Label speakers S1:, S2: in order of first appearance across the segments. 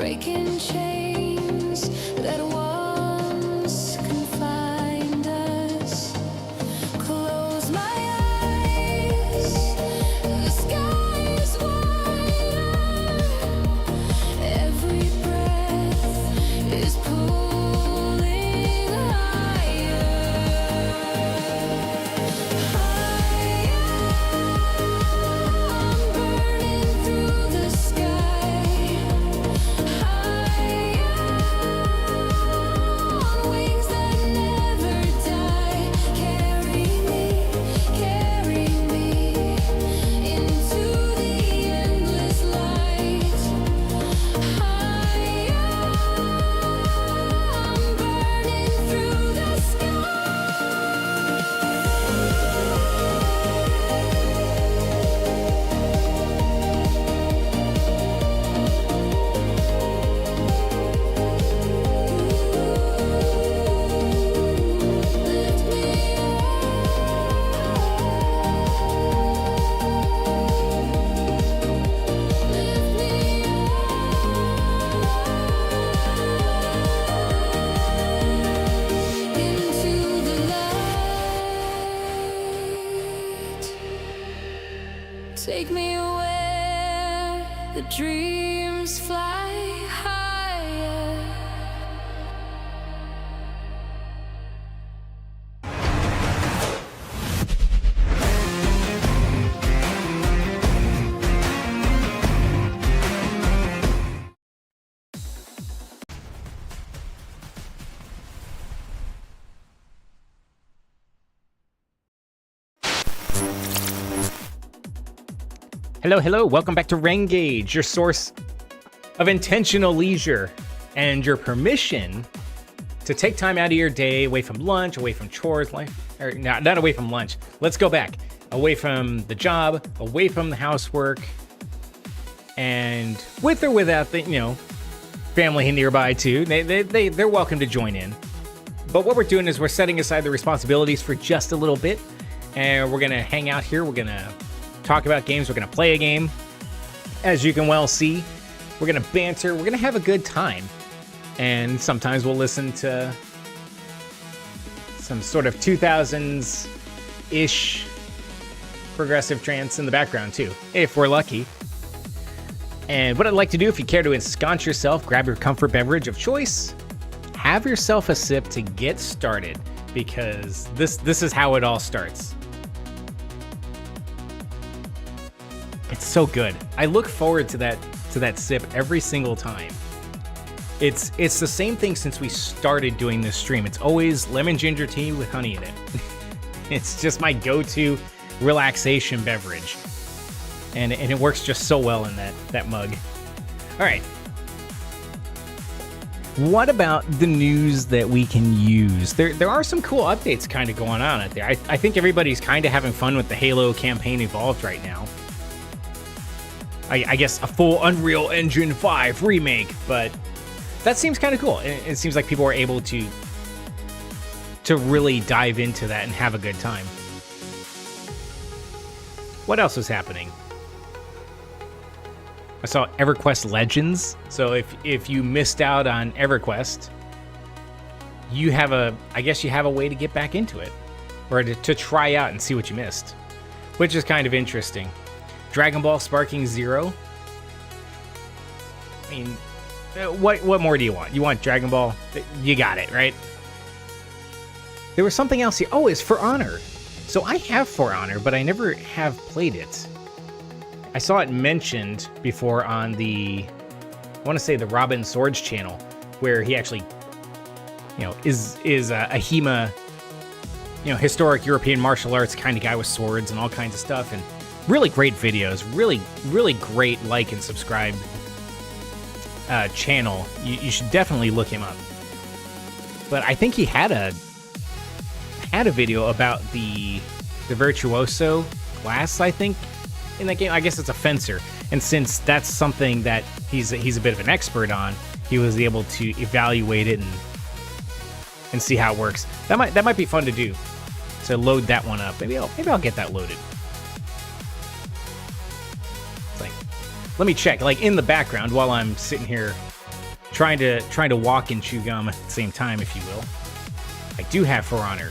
S1: breaking chains that once confined us. Close my eyes, the sky is wider. Every breath is pulling higher, higher. I'm burning through the sky, higher, on wings that never die. Carry me into the endless light. Higher, I'm burning through the sky. Lift me into the light. Take me where the dreams fly higher.
S2: Hello, welcome back to Rengage, your source of intentional leisure and your permission to take time out of your day, away from lunch, away from chores, or not away from lunch. Let's go back. Away from the job, away from the housework, and with or without the, family nearby too. They're welcome to join in. But what we're doing is we're setting aside the responsibilities for just a little bit, and we're gonna hang out here. We're gonna talk about games. We're gonna play a game. As you can well see, we're gonna banter. We're gonna have a good time, and sometimes we'll listen to some sort of 2000s-ish progressive trance in the background too, if we're lucky. And what I'd like to do, if you care to ensconce yourself, grab your comfort beverage of choice, have yourself a sip to get started, because this is how it all starts. It's so good. I look forward to that sip every single time. It's the same thing since we started doing this stream. It's always lemon ginger tea with honey in it. It's just my go-to relaxation beverage. And it works just so well in that mug. All right. What about the news that we can use? There are some cool updates kind of going on out there. I think everybody's kind of having fun with the Halo campaign Evolved right now. I guess a full Unreal Engine 5 remake, but that seems kind of cool. It seems like people are able to really dive into that and have a good time. What else was happening? I saw EverQuest Legends. So if you missed out on EverQuest, I guess you have a way to get back into it, or to try out and see what you missed, which is kind of interesting. Dragon Ball Sparking Zero. I mean, what more do you want? You want Dragon Ball? You got it, right? There was something else here. Oh, it's For Honor. So I have For Honor, but I never have played it. I saw it mentioned before on I want to say the Robin Swords channel, where he actually, is a HEMA, historic European martial arts kind of guy with swords and all kinds of stuff, and really great videos, really, really great like and subscribe channel. You should definitely look him up. But I think he had a video about the Virtuoso class, I think, in that game. I guess it's a fencer, and since that's something that he's a bit of an expert on, he was able to evaluate it and see how it works. That might be fun to do, to load that one up. Maybe I'll get that loaded. It's like, let me check, like, in the background while I'm sitting here trying to walk and chew gum at the same time, if you will. I do have For Honor.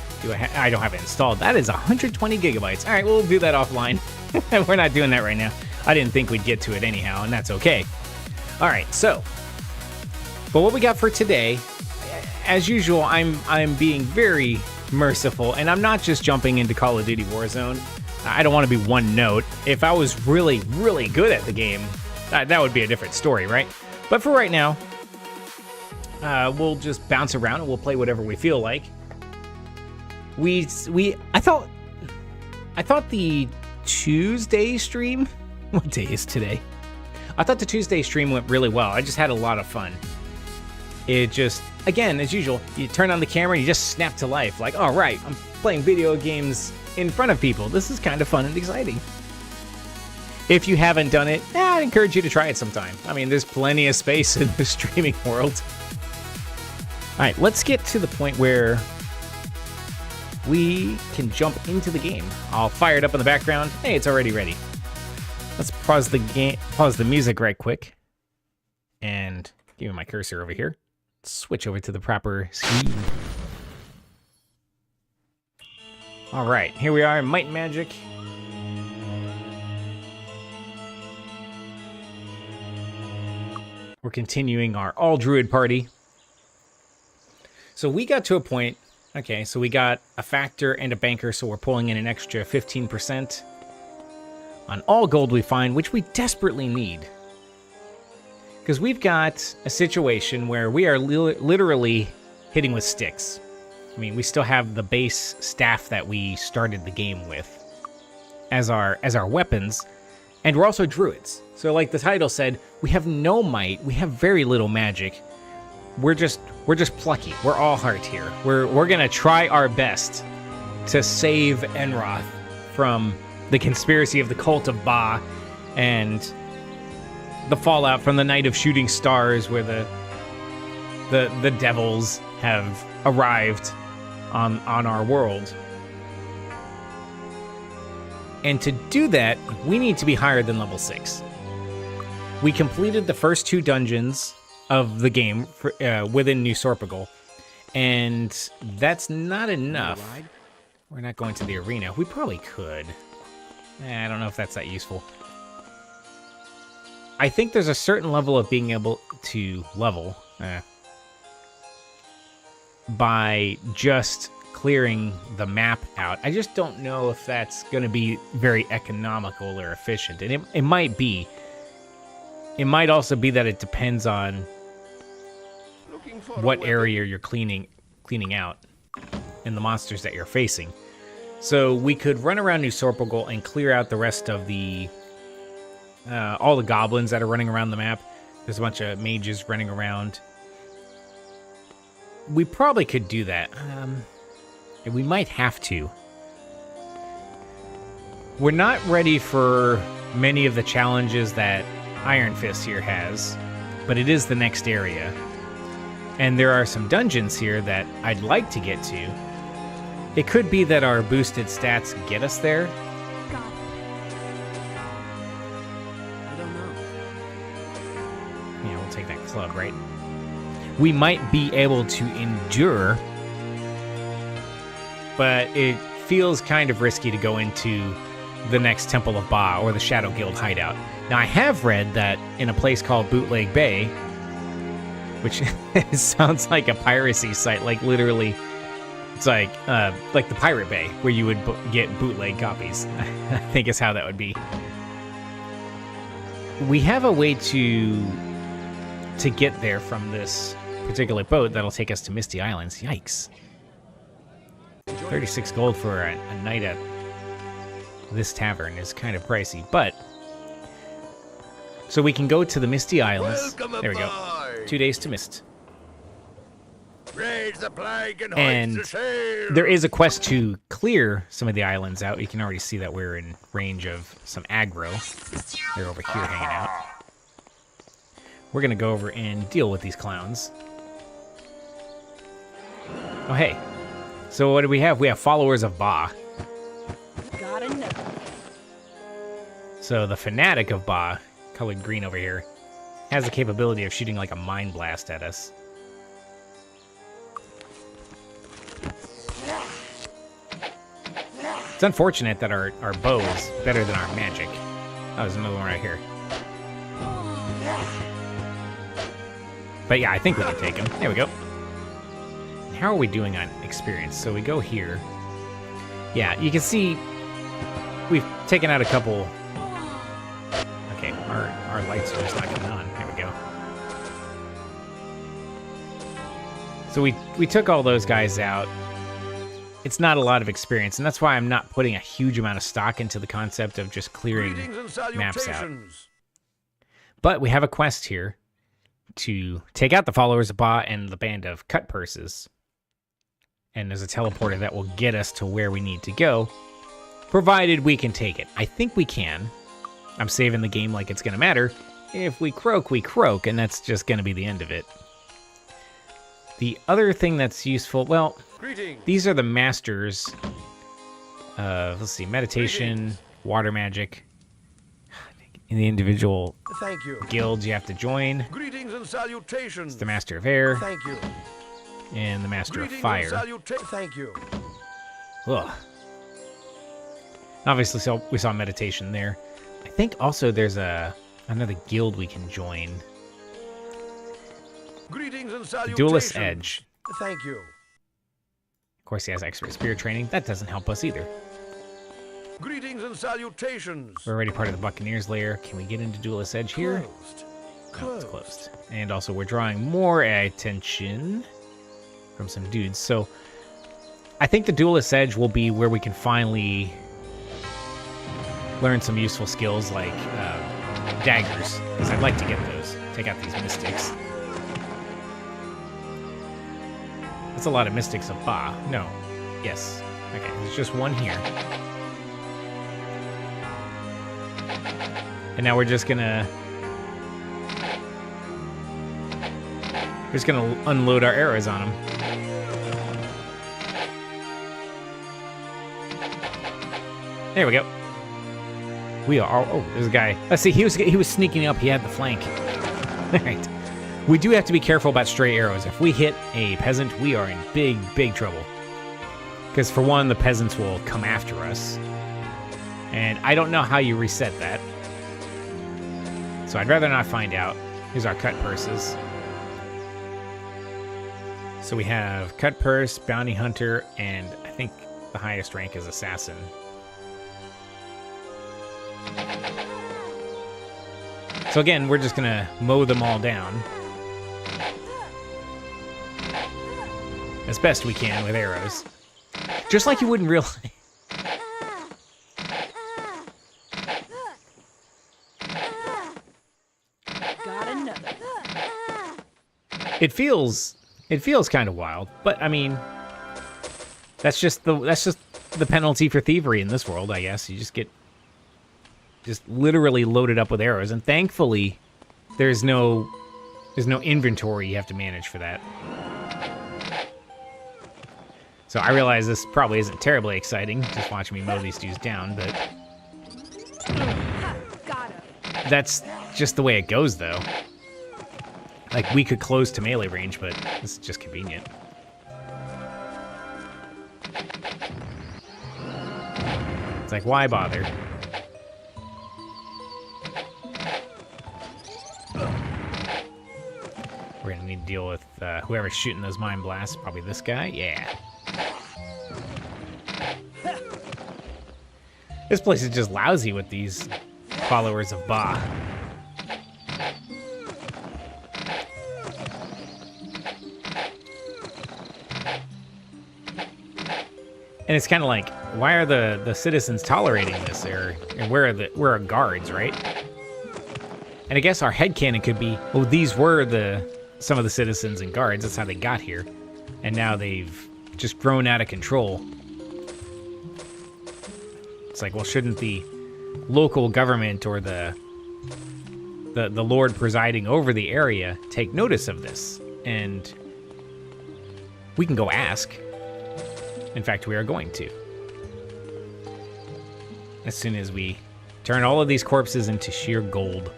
S2: I don't have it installed. That is 120 gigabytes. All right, we'll do that offline. We're not doing that right now. I didn't think we'd get to it anyhow, and that's okay. All right, so, but what we got for today, as usual, I'm being very merciful, and I'm not just jumping into Call of Duty Warzone. I don't want to be one note. If I was really, really good at the game, that would be a different story, right? But for right now, we'll just bounce around and we'll play whatever we feel like. I thought the Tuesday stream. What day is today? I thought the Tuesday stream went really well. I just had a lot of fun. It just, again, as usual, you turn on the camera and you just snap to life. Like, all right, I'm playing video games in front of people. This is kind of fun and exciting. If you haven't done it, I'd encourage you to try it sometime. I mean, there's plenty of space in the streaming world. All right, let's get to the point where we can jump into the game. I'll fire it up in the background. Hey, it's already ready. Let's pause the music right quick, and give me my cursor over here. Switch over to the proper screen. All right, here we are in Might and Magic. We're continuing our all-druid party. So we got to a point, okay, so we got a factor and a banker, so we're pulling in an extra 15% on all gold we find, which we desperately need. Because we've got a situation where we are literally hitting with sticks. I mean, we still have the base staff that we started the game with as our weapons, and we're also druids. So like the title said, we have no might, we have very little magic. We're just plucky. We're all heart here. We're gonna try our best to save Enroth from the conspiracy of the cult of Ba and the fallout from the Night of Shooting Stars, where the devils have arrived on our world. And to do that, we need to be higher than level 6. We completed the first 2 dungeons of the game within New Sorpigal, and that's not enough. We're not going to the arena. We probably could. I don't know if that's that useful. I think there's a certain level of being able to level by just clearing the map out. I just don't know if that's going to be very economical or efficient, and it might be. It might also be that it depends on what area you're cleaning out and the monsters that you're facing. So we could run around New Sorpigal and clear out the rest of the all the goblins that are running around the map. There's a bunch of mages running around. We probably could do that. And we might have to. We're not ready for many of the challenges that Iron Fist here has, but it is the next area. And there are some dungeons here that I'd like to get to. It could be that our boosted stats get us there.
S3: I don't know.
S2: Yeah, we'll take that club, right? We might be able to endure, but it feels kind of risky to go into the next Temple of Ba or the Shadow Guild hideout. Now, I have read that in a place called Bootleg Bay, which sounds like a piracy site, like literally, it's like the Pirate Bay, where you would get bootleg copies, I think is how that would be. We have a way to get there from this particular boat that'll take us to Misty Islands. Yikes. 36 gold for a night at this tavern is kind of pricey, but so we can go to the Misty Islands. There we go. 2 days to Mist.
S4: Raise the flag and
S2: And
S4: hoist the sail.
S2: there is a quest to clear some of the islands out. You can already see that we're in range of some aggro. They're over here hanging out. We're going to go over and deal with these clowns. Oh, hey. So what do we have? We have followers of Ba.
S3: Gotta know.
S2: So the fanatic of Ba, colored green over here, has the capability of shooting like a mine blast at us. It's unfortunate that our bow is better than our magic. Oh, there's another one right here. But yeah, I think we can take him. There we go. How are we doing on experience? So we go here. Yeah, you can see we've taken out a couple. Okay, our lights are just not coming on. There we go. So we took all those guys out. It's not a lot of experience, and that's why I'm not putting a huge amount of stock into the concept of just clearing maps out. But we have a quest here to take out the followers of Ba and the band of cut purses. And there's a teleporter that will get us to where we need to go, provided we can take it. I think we can. I'm saving the game like it's going to matter. If we croak, we croak, and that's just going to be the end of it. The other thing that's useful, well, these are the masters. Let's see, meditation, water magic. In the individual guilds you have to join.
S4: Greetings and salutations.
S2: It's the Master of Air.
S4: Thank you.
S2: And the Master
S4: Greetings
S2: of Fire.
S4: Thank you.
S2: Ugh. Obviously, so we saw meditation there. I think also there's another guild we can join.
S4: Greetings and salutations.
S2: Duelist Edge.
S4: Thank you.
S2: Of course, he has expert spear training. That doesn't help us either.
S4: Greetings and salutations.
S2: We're already part of the Buccaneers lair. Can we get into Duelist Edge here?
S4: Closed.
S2: No, it's closed. And also, we're drawing more attention from some dudes. So, I think the Duelist Edge will be where we can finally learn some useful skills like daggers, because I'd like to get those. Take out these mystics. That's a lot of mystics of Ba. No. Yes. Okay, there's just one here. And now we're just gonna unload our arrows on him. There we go. We are. Oh, there's a guy. Let's see. He was sneaking up. He had the flank. All right. We do have to be careful about stray arrows. If we hit a peasant, we are in big trouble. Because for one, the peasants will come after us, and I don't know how you reset that. So I'd rather not find out. Here's our cut purses. So we have cut purse, bounty hunter, and I think the highest rank is assassin. So again, we're just gonna mow them all down as best we can with arrows. Just like you wouldn't realize. It feels kind of wild, but I mean, that's just the penalty for thievery in this world, I guess. You just get literally loaded up with arrows, and thankfully, there's no inventory you have to manage for that. So I realize this probably isn't terribly exciting, just watching me mow these dudes down, but that's just the way it goes, though. Like, we could close to melee range, but this is just convenient. It's like, why bother? We're gonna need to deal with whoever's shooting those mine blasts. Probably this guy. Yeah. This place is just lousy with these followers of Ba. And it's kind of like, why are the citizens tolerating this? And where are guards, right? And I guess our headcanon could be, well, these were some of the citizens and guards. That's how they got here. And now they've just grown out of control. It's like, well, shouldn't the local government or the lord presiding over the area take notice of this? And we can go ask. In fact, we are going to. As soon as we turn all of these corpses into sheer gold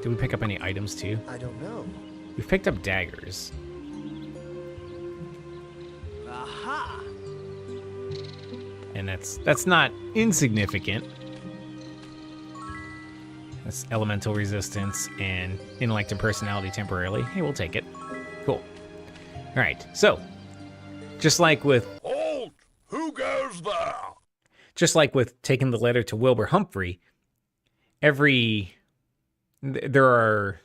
S2: Did we pick up any items too?
S5: I don't know.
S2: We've picked up daggers.
S3: Aha!
S2: And that's not insignificant. That's elemental resistance and intellect and personality temporarily. Hey, we'll take it. Cool. All right, so just like with
S4: Halt! Who goes there?
S2: taking the letter to Wilbur Humphrey, there are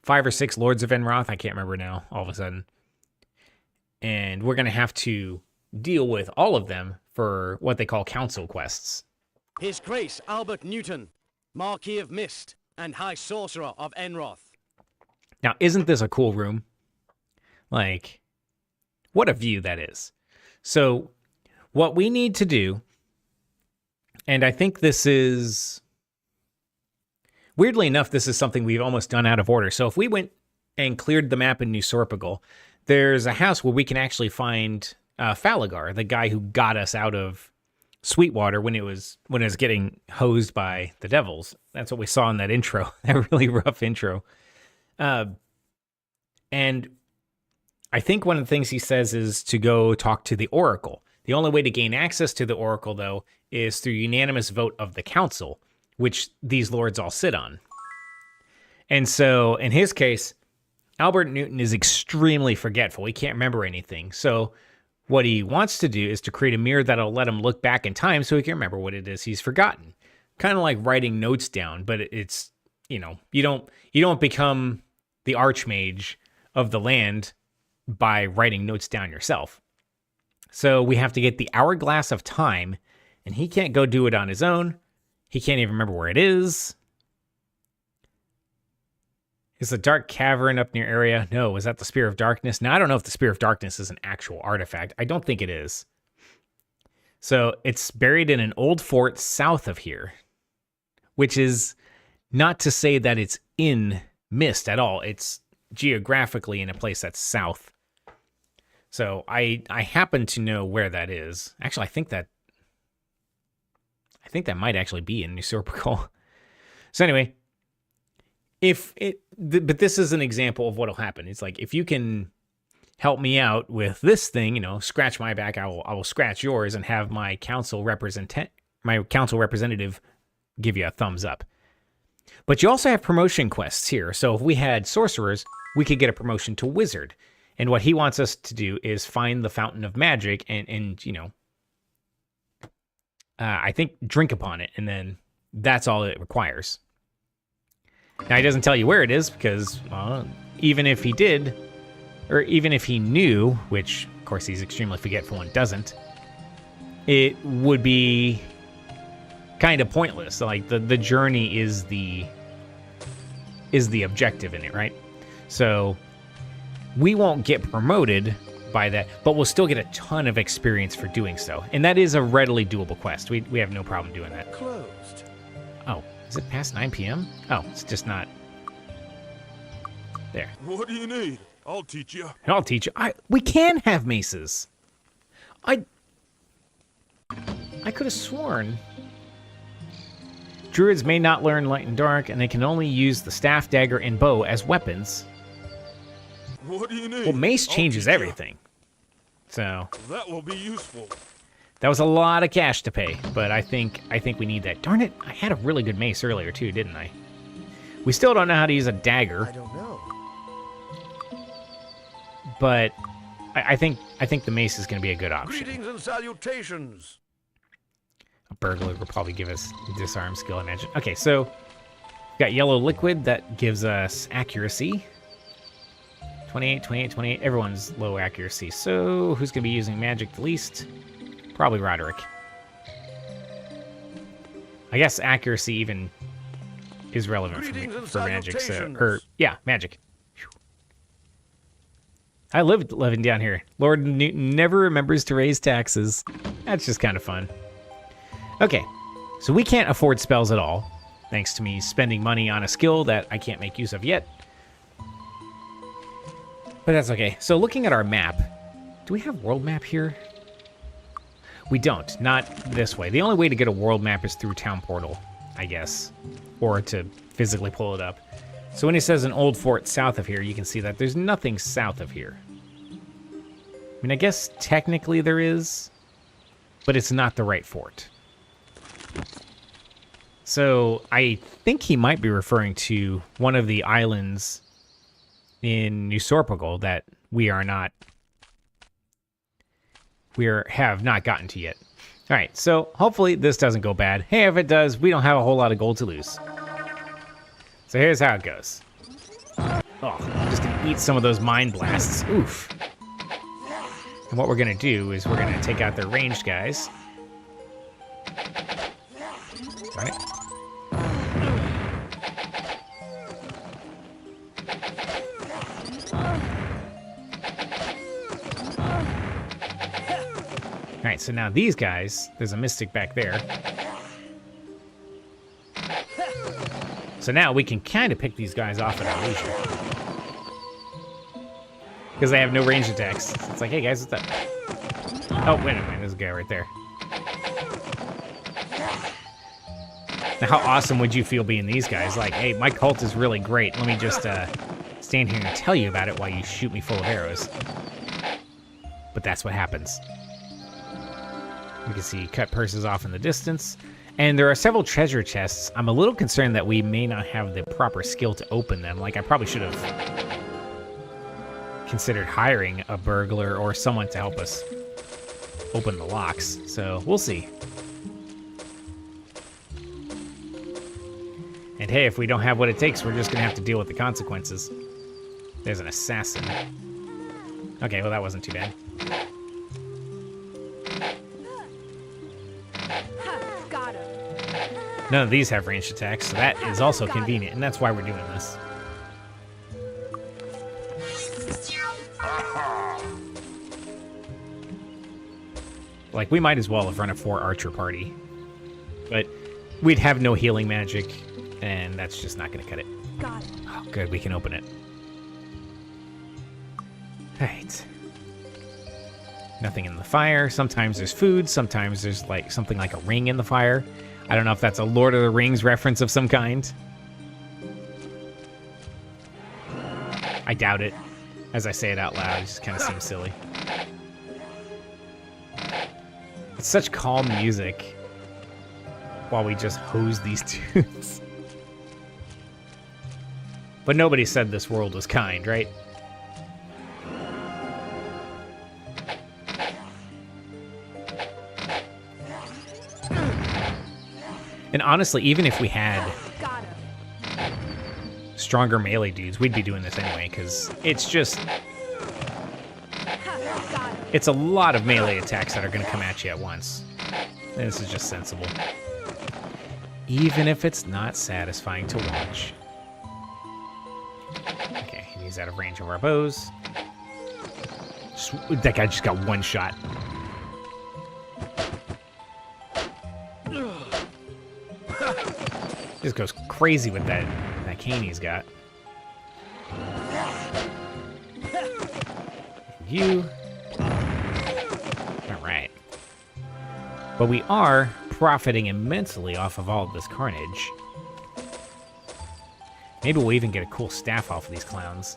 S2: 5 or 6 Lords of Enroth. I can't remember now. All of a sudden, and we're gonna have to deal with all of them for what they call council quests.
S3: His Grace Albert Newton, Marquis of Mist and High Sorcerer of Enroth.
S2: Now, isn't this a cool room? Like, what a view that is. So, what we need to do, and I think this is, weirdly enough, this is something we've almost done out of order. So, if we went and cleared the map in New Sorpigal, there's a house where we can actually find Falagar, the guy who got us out of Sweetwater when it was getting hosed by the devils. That's what we saw in that intro, that really rough intro. And I think one of the things he says is to go talk to the Oracle. The only way to gain access to the Oracle, though, is through unanimous vote of the council, which these lords all sit on. And so, in his case, Albert Newton is extremely forgetful. He can't remember anything. So what he wants to do is to create a mirror that'll let him look back in time so he can remember what it is he's forgotten. Kind of like writing notes down, but it's, you don't become the archmage of the land by writing notes down yourself. So we have to get the hourglass of time, and he can't go do it on his own. He can't even remember where it is. Is the dark cavern up near area? No, was that the Spear of Darkness? Now, I don't know if the Spear of Darkness is an actual artifact. I don't think it is. So it's buried in an old fort south of here, which is not to say that it's in Mist at all. It's geographically in a place that's south. So I happen to know where that is. Actually, I think that might actually be in New Sorpigal. So anyway, but this is an example of what'll happen. It's like, if you can help me out with this thing, scratch my back, I will scratch yours and have my council representative give you a thumbs up. But you also have promotion quests here. So if we had sorcerers, we could get a promotion to wizard. And what he wants us to do is find the fountain of magic and I think drink upon it, and then that's all it requires. Now, he doesn't tell you where it is because, even if he did, or even if he knew, which, of course, he's extremely forgetful and doesn't, it would be kind of pointless. Like, the journey is the objective in it, right? So we won't get promoted by that, but we'll still get a ton of experience for doing so. And that is a readily doable quest. We have no problem doing that.
S5: Closed.
S2: Oh, is it past 9 p.m.? Oh, it's just not. There.
S4: What do you need? I'll teach you.
S2: I'll teach you. We can have maces. I could have sworn. Druids may not learn light and dark, and they can only use the staff, dagger, and bow as weapons.
S4: What do you need?
S2: Well, mace changes everything. So
S4: That will be useful.
S2: that was a lot of cash to pay, but I think we need that. Darn it, I had a really good mace earlier too, didn't I? We still don't know how to use a dagger,
S5: I don't know.
S2: but I think the mace is going to be a good option.
S4: Greetings and salutations.
S2: A burglar will probably give us disarm skill, I imagine. Okay, so we got yellow liquid that gives us accuracy. 28, 28, 28. Everyone's low accuracy. So who's going to be using magic the least? Probably Roderick. I guess accuracy even is relevant for magic. So, yeah, magic. Whew. I lived living down here. Lord Newton never remembers to raise taxes. That's just kind of fun. Okay, so we can't afford spells at all, thanks to me spending money on a skill that I can't make use of yet. But that's okay. So looking at our map, do we have world map here? We don't, not this way. The only way to get a world map is through town portal. I guess, or to physically pull it up. So when he says an old fort south of here, you can see that there's nothing south of here. I mean, I guess technically there is, but it's not the right fort. So I think he might be referring to one of the islands in New Sorpigal that we have not gotten to yet. All right, so hopefully this doesn't go bad. Hey, if it does, we don't have a whole lot of gold to lose. So here's how it goes. Oh, I'm just gonna eat some of those mind blasts. Oof. And what we're gonna do is we're gonna take out their ranged guys. Right? All right, so now these guys, there's a mystic back there. So now we can kind of pick these guys off at our leisure. Because they have no ranged attacks. It's like, hey guys, what's up? Oh, wait a minute, there's a guy right there. Now, how awesome would you feel being these guys? Like, hey, my cult is really great. Let me just stand here and tell you about it while you shoot me full of arrows. But that's what happens. We can see cut purses off in the distance. And there are several treasure chests. I'm a little concerned that we may not have the proper skill to open them. Like, I probably should have considered hiring a burglar or someone to help us open the locks. So, we'll see. And hey, if we don't have what it takes, we're just going to have to deal with the consequences. There's an assassin. Okay, well, that wasn't too bad. None of these have ranged attacks, so that is also convenient, and that's why we're doing this. Like, we might as well have run a 4-archer party. But we'd have no healing magic, and that's just not going to cut it.
S1: Got it.
S2: Oh, good, we can open it. Right. Nothing in the fire. Sometimes there's food, sometimes there's like something like a ring in the fire. I don't know if that's a Lord of the Rings reference of some kind. I doubt it. As I say it out loud, it just kind of seems silly. It's such calm music while we just hose these dudes. But nobody said this world was kind, right? And honestly, even if we had stronger melee dudes, we'd be doing this anyway, because it's just... It's a lot of melee attacks that are going to come at you at once. And this is just sensible. Even if it's not satisfying to watch. Okay, he's out of range of our bows. That guy just got one shot. Just goes crazy with that cane he's got. You. Alright. But we are profiting immensely off of all of this carnage. Maybe we'll even get a cool staff off of these clowns.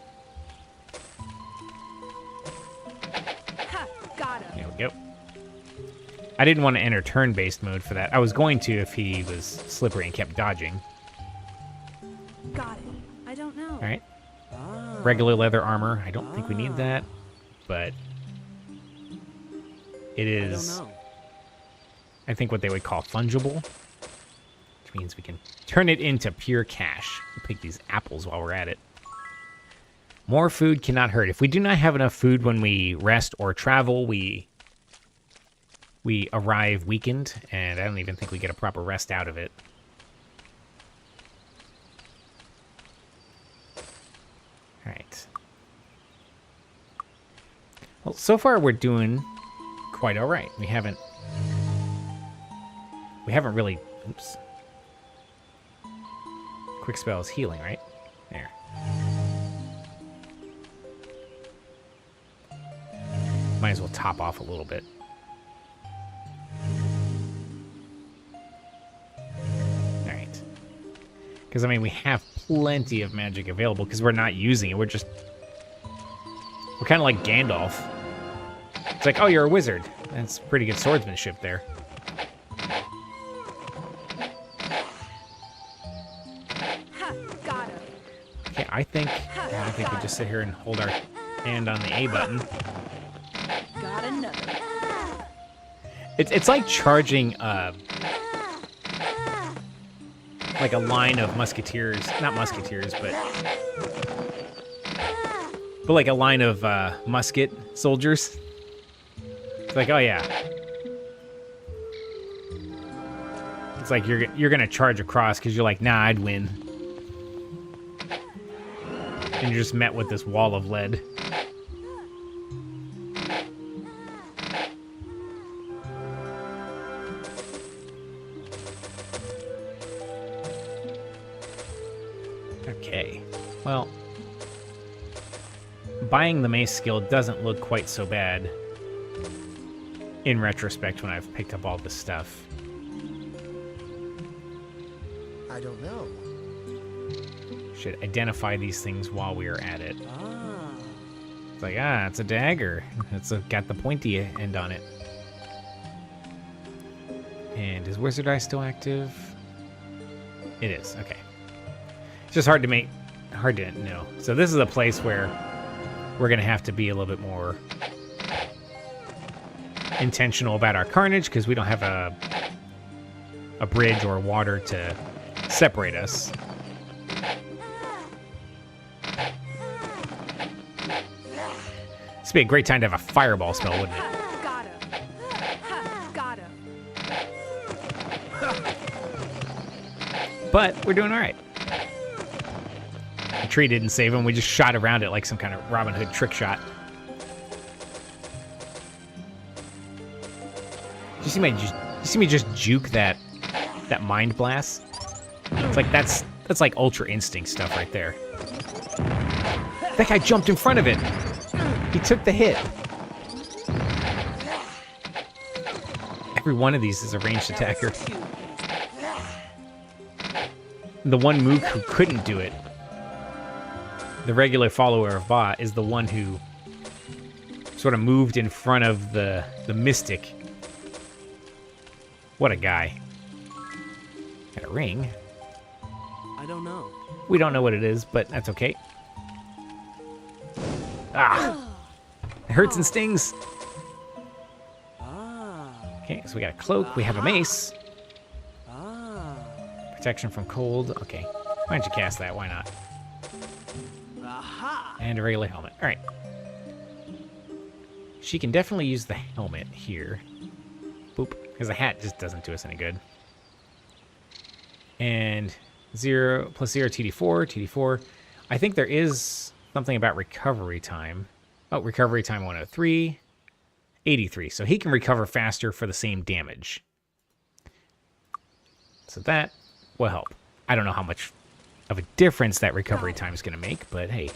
S2: There we go. I didn't want to enter turn-based mode for that. I was going to if he was slippery and kept dodging.
S1: Got it. I don't know.
S2: All right. Regular leather armor. I don't think we need that, but it is, I think, what they would call fungible, which means we can turn it into pure cash. We'll pick these apples while we're at it. More food cannot hurt. If we do not have enough food when we rest or travel, we arrive weakened, and I don't even think we get a proper rest out of it. All right. Well, so far we're doing quite all right. We haven't really... Oops. Quick spell is healing, right? There. Might as well top off a little bit. Alright. Because, I mean, we have plenty of magic available because we're not using it. We're kind of like Gandalf. It's like, oh, you're a wizard. That's pretty good swordsmanship there.
S1: Got him.
S2: Okay, I think we just sit here and hold our hand on the A button.
S1: Got another.
S2: It's like charging like a line of musketeers, not musketeers, but like a line of musket soldiers. It's like, oh yeah. It's like you're gonna charge across because you're like, nah, I'd win. And you're just met with this wall of lead. Okay, well, buying the mace skill doesn't look quite so bad in retrospect when I've picked up all this stuff.
S5: I don't know.
S2: Should identify these things while we are at it. It's like, it's a dagger. Got the pointy end on it. And is Wizard Eye still active? It is, okay. It's just hard to know. So this is a place where we're gonna have to be a little bit more intentional about our carnage because we don't have a bridge or water to separate us. This would be a great time to have a fireball spell, wouldn't it?
S1: Got him. Got him.
S2: But we're doing all right. The tree didn't save him. We just shot around it like some kind of Robin Hood trick shot. Did you see me just juke that mind blast? It's like that's like Ultra Instinct stuff right there. That guy jumped in front of it. He took the hit. Every one of these is a ranged attacker. The one Mook who couldn't do it, the regular follower of Ba, is the one who sort of moved in front of the mystic. What a guy. Got a ring.
S3: I don't know.
S2: We don't know what it is, but that's okay. Ah! It hurts and stings. Okay, so we got a cloak. We have a mace. Protection from cold. Okay. Why don't you cast that? Why not? And a regular helmet. All right. She can definitely use the helmet here. Boop. Because the hat just doesn't do us any good. And 0 plus 0 TD4. TD4. I think there is something about recovery time. Oh, recovery time 103. 83. So he can recover faster for the same damage. So that will help. I don't know how much of a difference that recovery time is going to make, but hey.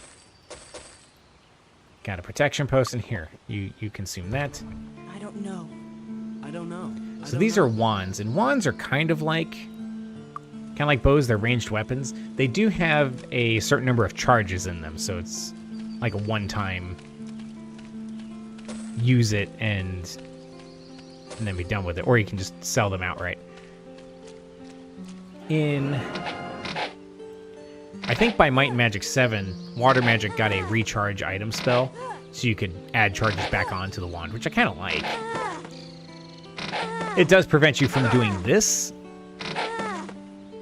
S2: Got a protection post in here. You consume that.
S1: I don't know.
S3: I don't know.
S2: So these are wands, and wands are kind of like bows. They're ranged weapons. They do have a certain number of charges in them, so it's like a one-time use it and then be done with it, or you can just sell them outright. I think by Might and Magic 7, Water Magic got a recharge item spell, so you could add charges back onto the wand, which I kind of like. It does prevent you from doing this,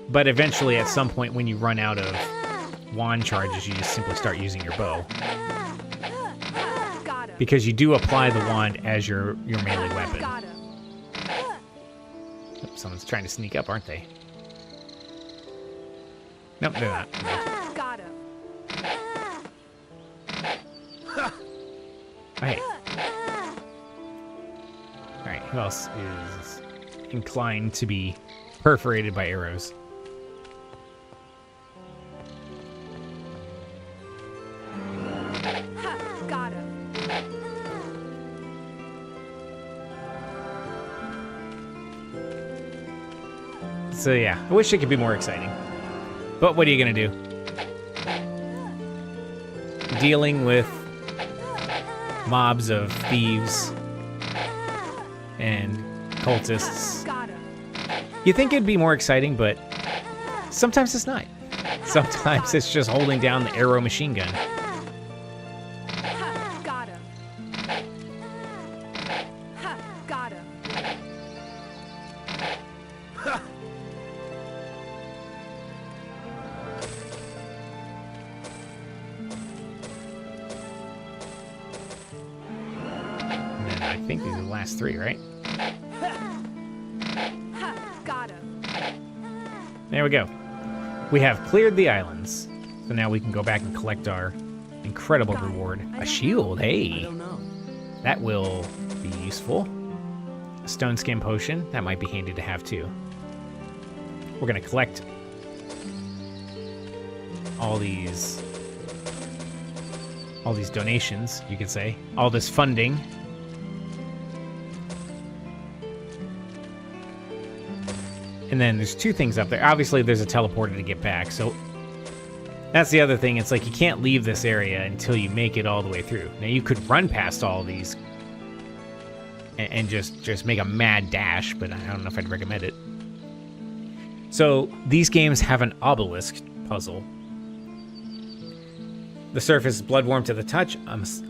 S2: but eventually at some point when you run out of wand charges, you just simply start using your bow. Because you do apply the wand as your melee weapon. Oh, someone's trying to sneak up, aren't they? Nope, they're not.
S1: Got him.
S2: Hey. Alright, who else is inclined to be perforated by arrows?
S1: Got him.
S2: So yeah, I wish it could be more exciting. But what are you going to do? Dealing with mobs of thieves and cultists. You think it'd be more exciting, but sometimes it's not. Sometimes it's just holding down the arrow machine gun.
S6: Got him. Got him.
S2: And then I think these are the last three, right?
S6: Got him.
S2: There we go. We have cleared the islands. So now we can go back and collect our incredible reward. A shield,
S3: I
S2: hey.
S3: don't know.
S2: That will be useful. A stone skin potion, that might be handy to have too. We're gonna collect all these donations, you could say. All this funding. And then there's two things up there. Obviously, there's a teleporter to get back, so that's the other thing. It's like you can't leave this area until you make it all the way through. Now, you could run past all these and just make a mad dash, but I don't know if I'd recommend it. So, these games have an obelisk puzzle. The surface is blood warm to the touch.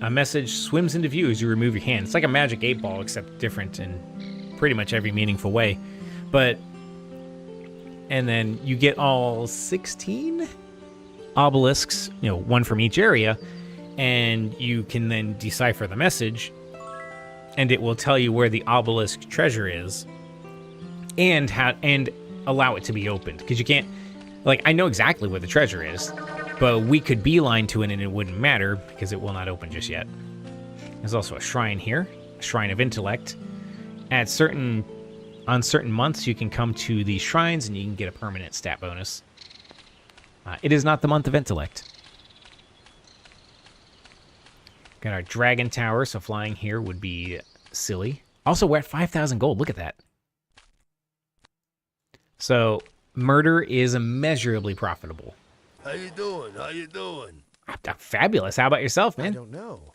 S2: A message swims into view as you remove your hand. It's like a magic 8-ball, except different in pretty much every meaningful way. And then you get all 16 obelisks, you know, one from each area, and you can then decipher the message, and it will tell you where the obelisk treasure is, and allow it to be opened. Because you can't, like, I know exactly where the treasure is, but we could beeline to it and it wouldn't matter because it will not open just yet. There's also a shrine here, a shrine of intellect. On certain months, you can come to these shrines and you can get a permanent stat bonus. It is not the month of intellect. Got our dragon tower, so flying here would be silly. Also, we're at 5,000 gold. Look at that. So, murder is immeasurably profitable.
S4: How you doing? How you doing?
S2: Fabulous. How about yourself,
S5: I
S2: man?
S5: don't know.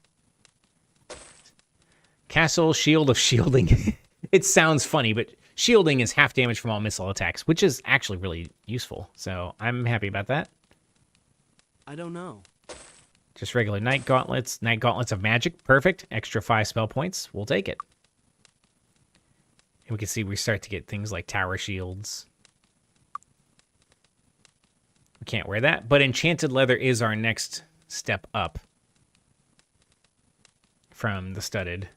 S2: Castle Shield of Shielding. It sounds funny, but shielding is half damage from all missile attacks, which is actually really useful. So I'm happy about that.
S3: I don't know.
S2: Just regular Night Gauntlets. Night Gauntlets of Magic. Perfect. Extra 5 spell points. We'll take it. And we can see we start to get things like Tower Shields. We can't wear that, but Enchanted Leather is our next step up from the Studded.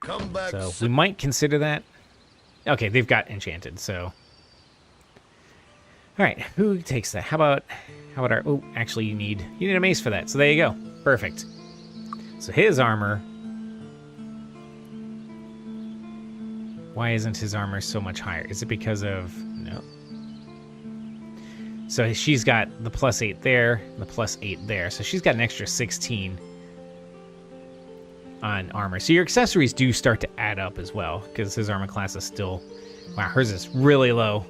S4: Come back.
S2: So we might consider that. Okay, they've got Enchanted, so. All right, who takes that? How about our, oh, actually you need a mace for that. So there you go. Perfect. So his armor. Why isn't his armor so much higher? Is it because of, no. So she's got the +8 there, the +8 there. So she's got an extra 16 on armor. So your accessories do start to add up as well, because his armor class is still, wow, hers is really low.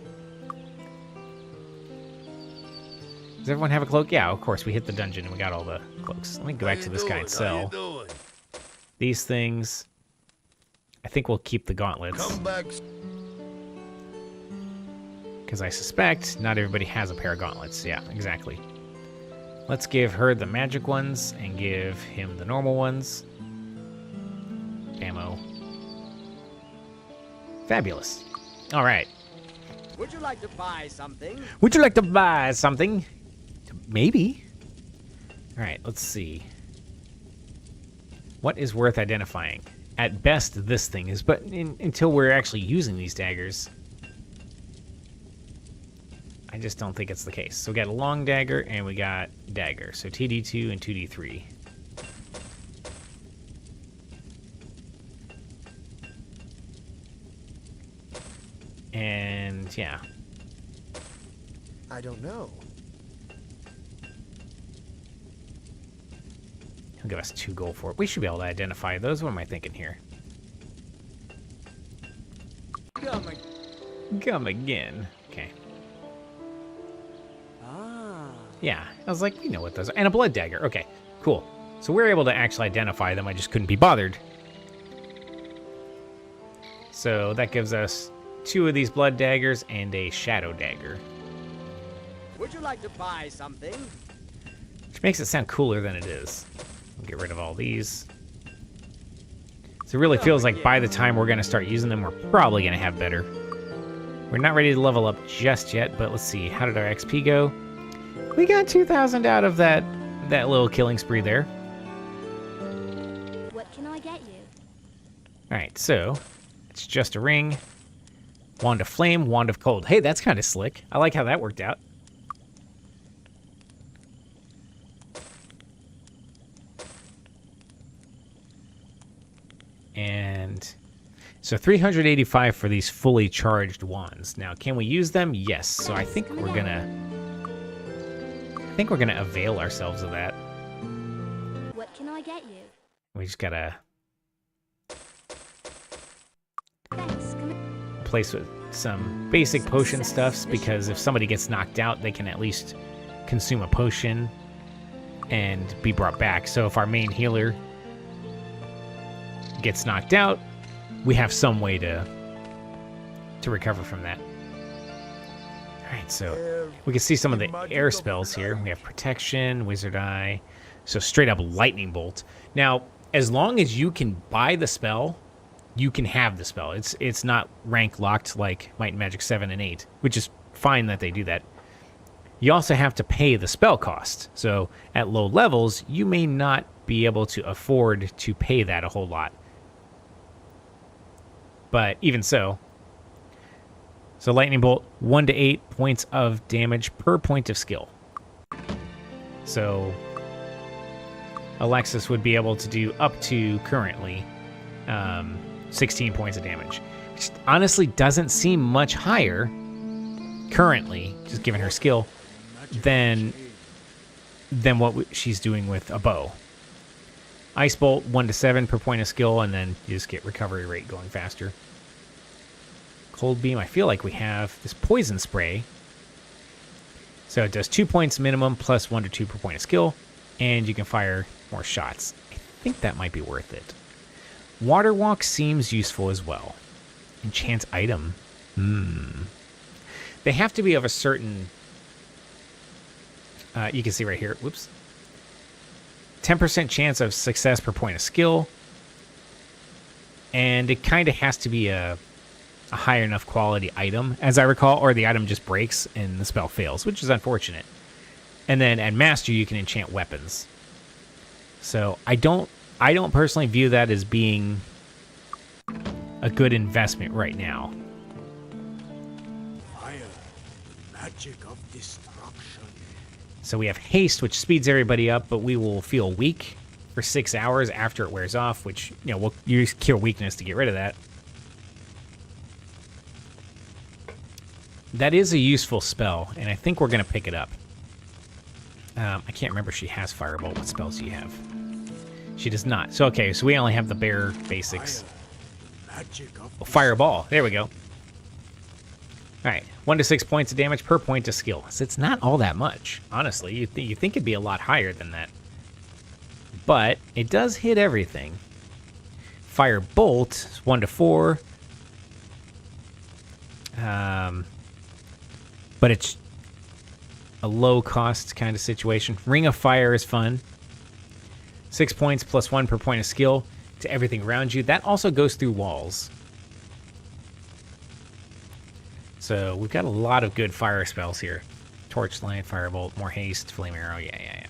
S2: Does everyone have a cloak? Yeah, of course. We hit the dungeon and we got all the cloaks. Let me go back to this guy and sell these things. I think we'll keep the gauntlets,
S4: Come back.
S2: because I suspect not everybody has a pair of gauntlets. Yeah, exactly. Let's give her the magic ones and give him the normal ones. Ammo. Fabulous. All right.
S3: Would you like to buy something?
S2: Would you like to buy something? Maybe. All right, let's see. What is worth identifying? At best, this thing is, but until we're actually using these daggers, I just don't think it's the case. So we got a long dagger and we got dagger. So TD2 and 2D3. And yeah.
S5: I don't know.
S2: He'll give us 2 gold for it. We should be able to identify those. What am I thinking here? Come again. Okay. Yeah, I was like, you know what those are. And a blood dagger. Okay, cool. So we're able to actually identify them. I just couldn't be bothered. So that gives us 2 of these blood daggers and a shadow dagger.
S7: Would you like to buy something?
S2: Which makes it sound cooler than it is. We'll get rid of all these. So it really feels like by the time we're going to start using them, we're probably going to have better. We're not ready to level up just yet, but let's see. How did our XP go? We got 2,000 out of that little killing spree there.
S1: What can I get you?
S2: All right, so it's just a ring. Wand of flame, wand of cold. Hey, that's kind of slick. I like how that worked out. And so 385 for these fully charged wands. Now, can we use them? Yes. So I think we're gonna avail ourselves of that.
S1: What can I get you?
S2: We just gotta
S1: Thanks. Come
S2: place with some basic potion stuffs, because if somebody gets knocked out, they can at least consume a potion and be brought back. So if our main healer gets knocked out, we have some way to recover from that. All right, so we can see some of the air spells here. We have protection, wizard eye, so straight up lightning bolt. Now, as long as you can buy the spell, you can have the spell. It's not rank locked like Might and Magic 7 and 8, which is fine that they do that. You also have to pay the spell cost. So at low levels, you may not be able to afford to pay that a whole lot. But even so, lightning bolt, 1 to 8 points of damage per point of skill. So Alexis would be able to do up to currently 16 points of damage. Which honestly doesn't seem much higher currently, just given her skill, than what she's doing with a bow. Ice Bolt, 1 to 7 per point of skill, and then you just get recovery rate going faster. Cold Beam, I feel like we have this Poison Spray. So it does 2 points minimum, plus 1 to 2 per point of skill, and you can fire more shots. I think that might be worth it. Water Walk seems useful as well. Enchant item. They have to be of a certain... you can see right here. Whoops. 10% chance of success per point of skill. And it kind of has to be a high enough quality item, as I recall, or the item just breaks and the spell fails, which is unfortunate. And then at Master, you can enchant weapons. So I don't personally view that as being a good investment right now.
S7: Fire, magic of destruction.
S2: So we have haste, which speeds everybody up, but we will feel weak for 6 hours after it wears off, which, you know, we'll use Cure Weakness to get rid of that. That is a useful spell, and I think we're going to pick it up. I can't remember if she has Firebolt. What spells do you have? She does not. So, okay, so we only have the bare basics. Oh, Fireball. There we go. All right, 1 to 6 points of damage per point of skill. So it's not all that much, honestly. You think it'd be a lot higher than that. But it does hit everything. Firebolt, 1 to 4. But it's a low-cost kind of situation. Ring of Fire is fun. 6 points plus 1 per point of skill to everything around you. That also goes through walls. So we've got a lot of good fire spells here. Torchlight, Firebolt, more haste, Flame Arrow, yeah.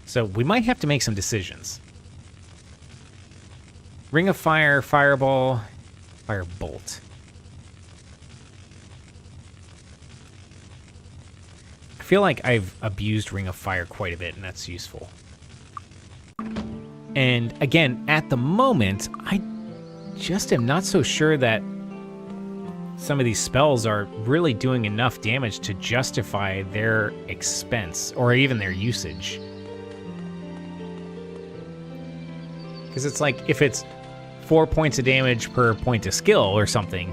S2: So we might have to make some decisions. Ring of Fire, Fireball, Firebolt. I feel like I've abused Ring of Fire quite a bit, and that's useful. And again, at the moment, I just am not so sure that some of these spells are really doing enough damage to justify their expense or even their usage. Because it's like, if it's 4 points of damage per point of skill or something,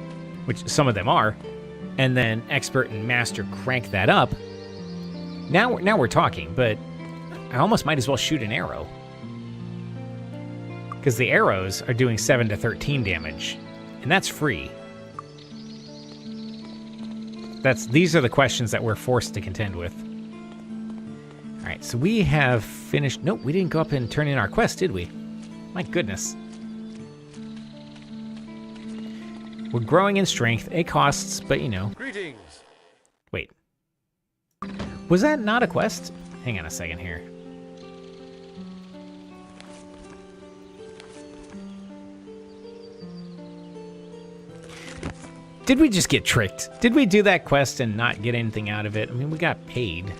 S2: which some of them are, and then Expert and Master crank that up, Now we're talking, but I almost might as well shoot an arrow. Because the arrows are doing 7 to 13 damage, and that's free. These are the questions that we're forced to contend with. All right, so we have finished. Nope, we didn't go up and turn in our quest, did we? My goodness. We're growing in strength. It costs, but you know.
S4: Greetings.
S2: Wait. Was that not a quest? Hang on a second here. Did we just get tricked? Did we do that quest and not get anything out of it? I mean, we got paid.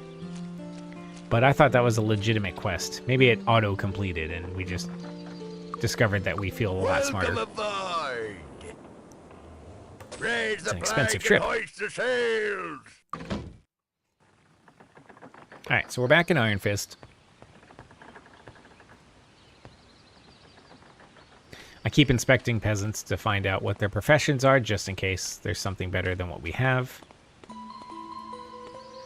S2: But I thought that was a legitimate quest. Maybe it auto-completed and we just discovered that we feel a lot smarter.
S4: Welcome aboard. Raise the
S2: an expensive
S4: flag
S2: trip.
S4: and hoist the sails.
S2: Alright, so we're back in Iron Fist. I keep inspecting peasants to find out what their professions are, just in case there's something better than what we have.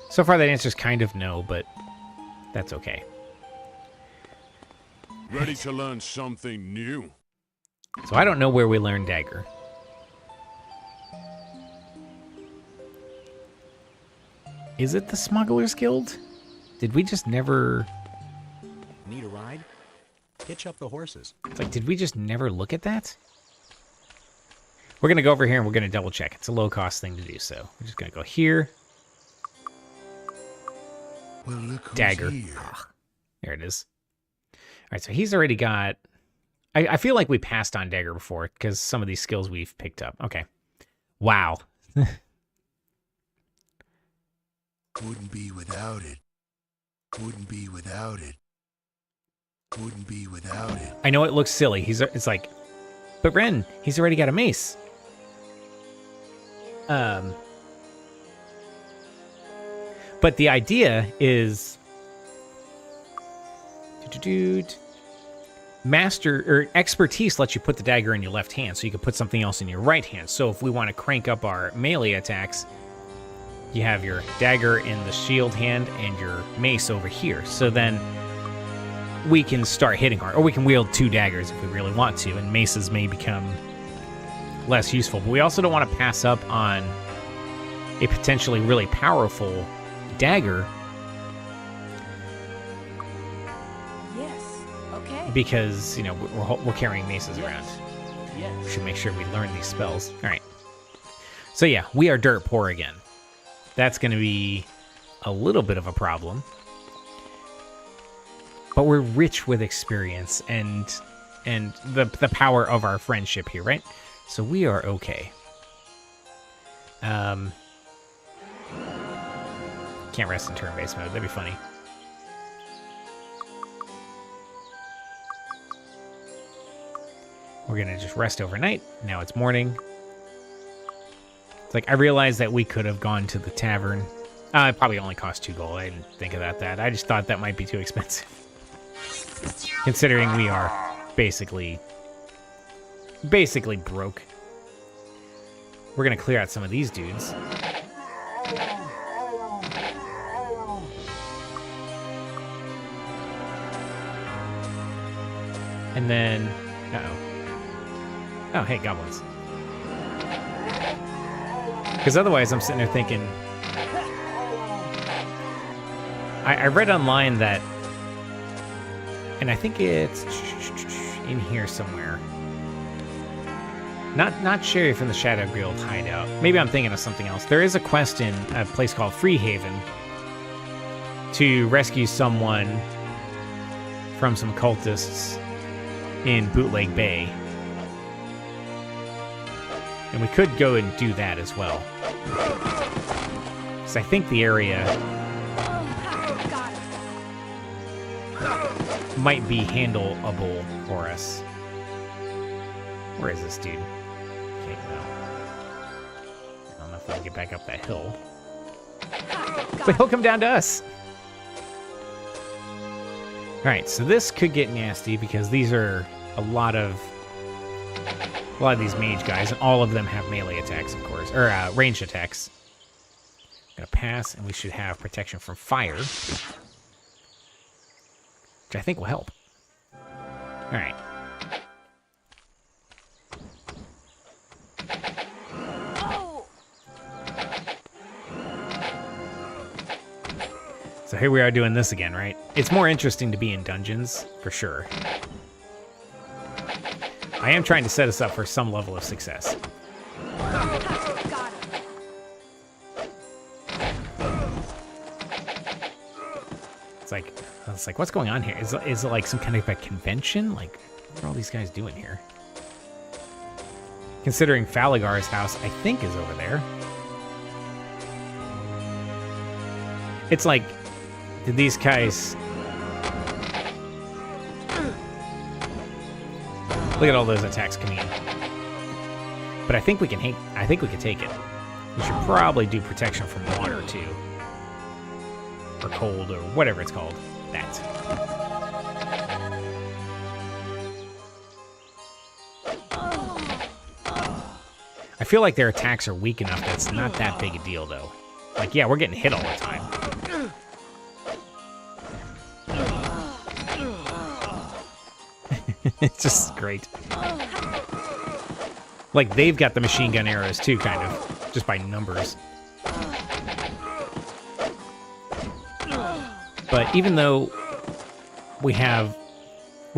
S2: So far, that answer's kind of no, but that's okay.
S8: Ready to learn something new?
S2: So I don't know where we learned dagger. Is it the Smugglers Guild? Did we just never...
S5: Need a ride? Hitch up the horses.
S2: It's like, did we just never look at that? We're going to go over here and we're going to double check. It's a low-cost thing to do, so we're just going to go here.
S4: Well, look who's
S2: Dagger.
S4: here.
S2: Ah, there it is. All right, so he's already got... I feel like we passed on dagger before because some of these skills we've picked up. Okay. Wow.
S4: Wouldn't be without it. Wouldn't be without it. Wouldn't be without it.
S2: I know it looks silly. It's like, but Wren, he's already got a mace. But the idea is master or expertise lets you put the dagger in your left hand, so you can put something else in your right hand. So if we want to crank up our melee attacks, you have your dagger in the shield hand and your mace over here. So then we can start hitting hard, or we can wield 2 daggers if we really want to, and maces may become less useful. But we also don't want to pass up on a potentially really powerful dagger
S6: Yes. Okay.
S2: because, you know, we're carrying maces around. We
S7: Yes.
S2: should make sure we learn these spells. All right. So yeah, we are dirt poor again. That's going to be a little bit of a problem. But we're rich with experience and the power of our friendship here, right? So we are okay. Can't rest in turn-based mode. That'd be funny. We're gonna just rest overnight. Now it's morning. It's like, I realized that we could have gone to the tavern. It probably only cost 2 gold. I didn't think about that. I just thought that might be too expensive. Considering we are basically broke. We're gonna clear out some of these dudes. And then, uh-oh. Oh, hey, goblins. Because otherwise I'm sitting there thinking... I read online that... And I think it's in here somewhere. Not Sheriff in the Shadow Guild hideout. Maybe I'm thinking of something else. There is a quest in a place called Freehaven to rescue someone from some cultists in Bootleg Bay. And we could go and do that as well. Because I think the area
S6: Got it.
S2: might be handleable for us. Where is this dude? Okay, no. I don't know if we can get back up that hill. But he'll come down to us. Alright, so this could get nasty because these are a lot of these mage guys, and all of them have melee attacks, of course, or ranged attacks. Gonna pass, and we should have protection from fire, which I think will help. All right. So here we are doing this again, right? It's more interesting to be in dungeons, for sure. I am trying to set us up for some level of success.
S6: Got him.
S2: It's like, what's going on here? Is it like some kind of a convention? Like, what are all these guys doing here? Considering Falagar's house, I think, is over there. It's like, did these guys... Look at all those attacks coming in. But I think we can take it. We should probably do protection from water too. Or cold, or whatever it's called. That. I feel like their attacks are weak enough that it's not that big a deal though. Like, yeah, we're getting hit all the time. It's just great. Like, they've got the machine gun arrows too, kind of. Just by numbers. But even though we're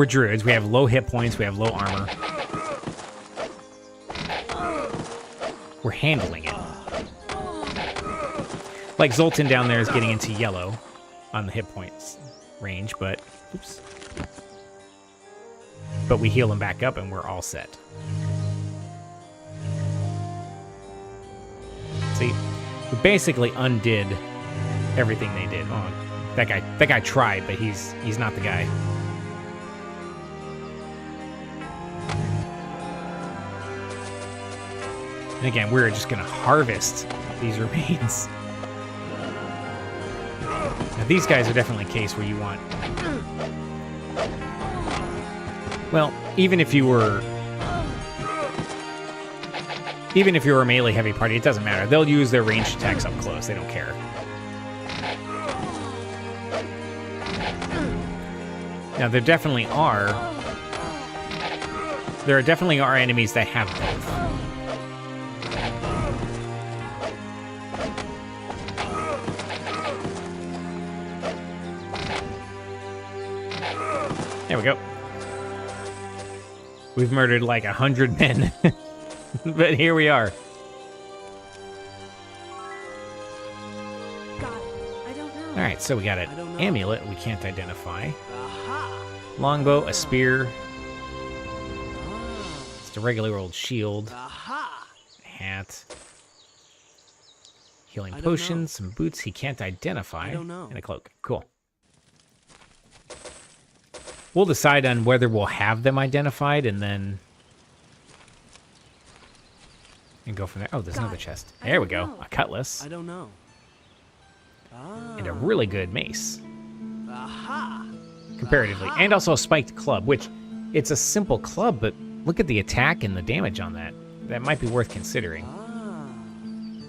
S2: druids, we have low hit points, we have low armor. We're handling it. Like, Zoltan down there is getting into yellow on the hit points range, but... Oops. But we heal him back up and we're all set. See, we basically undid everything they did. Oh, that guy tried, but he's not the guy. And again, we're just gonna harvest these remains. Now these guys are definitely a case where you want... Well, even if you were a melee heavy party, it doesn't matter. They'll use their ranged attacks up close. They don't care. Now, there definitely are enemies that have both. There we go. We've murdered like 100 men. But here we are.
S6: Got it. I don't know.
S2: Alright, so we got an amulet we can't identify. Longbow, a spear. Just a regular old shield. Hat. Healing potions, some boots he can't identify. And a cloak. Cool. We'll decide on whether we'll have them identified and then... And go from there. Oh, there's another chest. There we go. A cutlass.
S3: I don't know.
S2: And a really good mace. Comparatively. And also a spiked club, which it's a simple club, but look at the attack and the damage on that. That might be worth considering.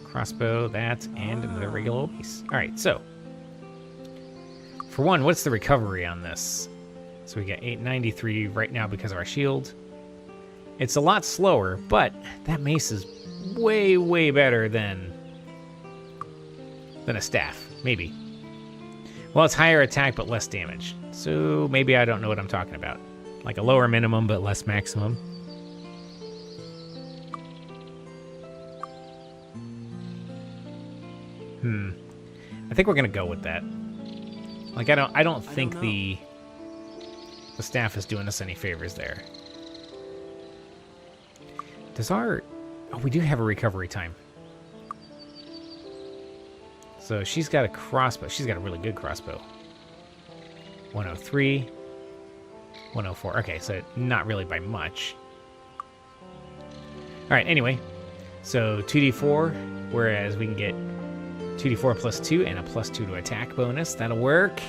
S2: Crossbow, that, and another regular old mace. Alright, so. For one, what's the recovery on this? So we got 893 right now because of our shield. It's a lot slower, but that mace is way, way better than a staff. Maybe. Well, it's higher attack, but less damage. So maybe I don't know what I'm talking about. Like a lower minimum, but less maximum. I think we're gonna go with that. Like, I don't think the staff is doing us any favors there. Does our... Oh, we do have a recovery time. So she's got a crossbow. She's got a really good crossbow. 103. 104. Okay, so not really by much. Alright, anyway. So 2d4, whereas we can get 2d4 plus 2 and a plus 2 to attack bonus. That'll work.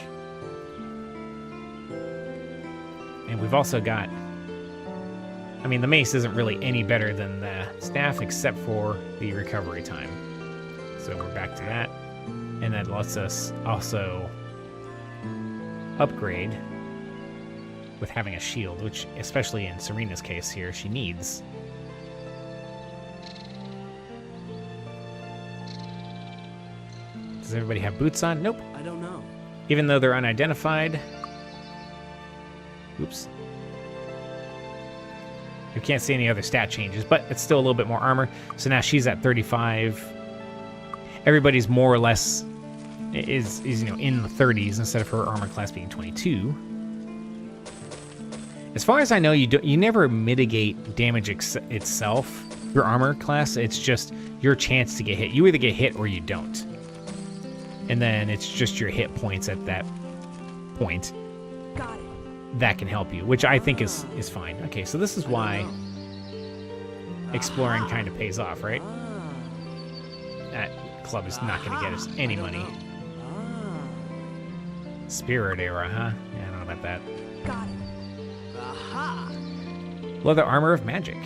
S2: And we've also got... I mean, the mace isn't really any better than the staff except for the recovery time. So we're back to that. And that lets us also upgrade with having a shield, which, especially in Serena's case here, she needs. Does everybody have boots on? Nope.
S7: I don't know.
S2: Even though they're unidentified. Oops. You can't see any other stat changes, but it's still a little bit more armor. So now she's at 35. Everybody's more or less is in the 30s instead of her armor class being 22. As far as I know, you never mitigate damage itself, your armor class. It's just your chance to get hit. You either get hit or you don't. And then it's just your hit points at that point.
S6: Got it.
S2: That can help you, which I think is fine. Okay, so this is why exploring kind of pays off, right? That club is not going to get us any money. Spirit era, huh? Yeah, I don't know about that.
S6: Got it.
S2: Leather armor of magic.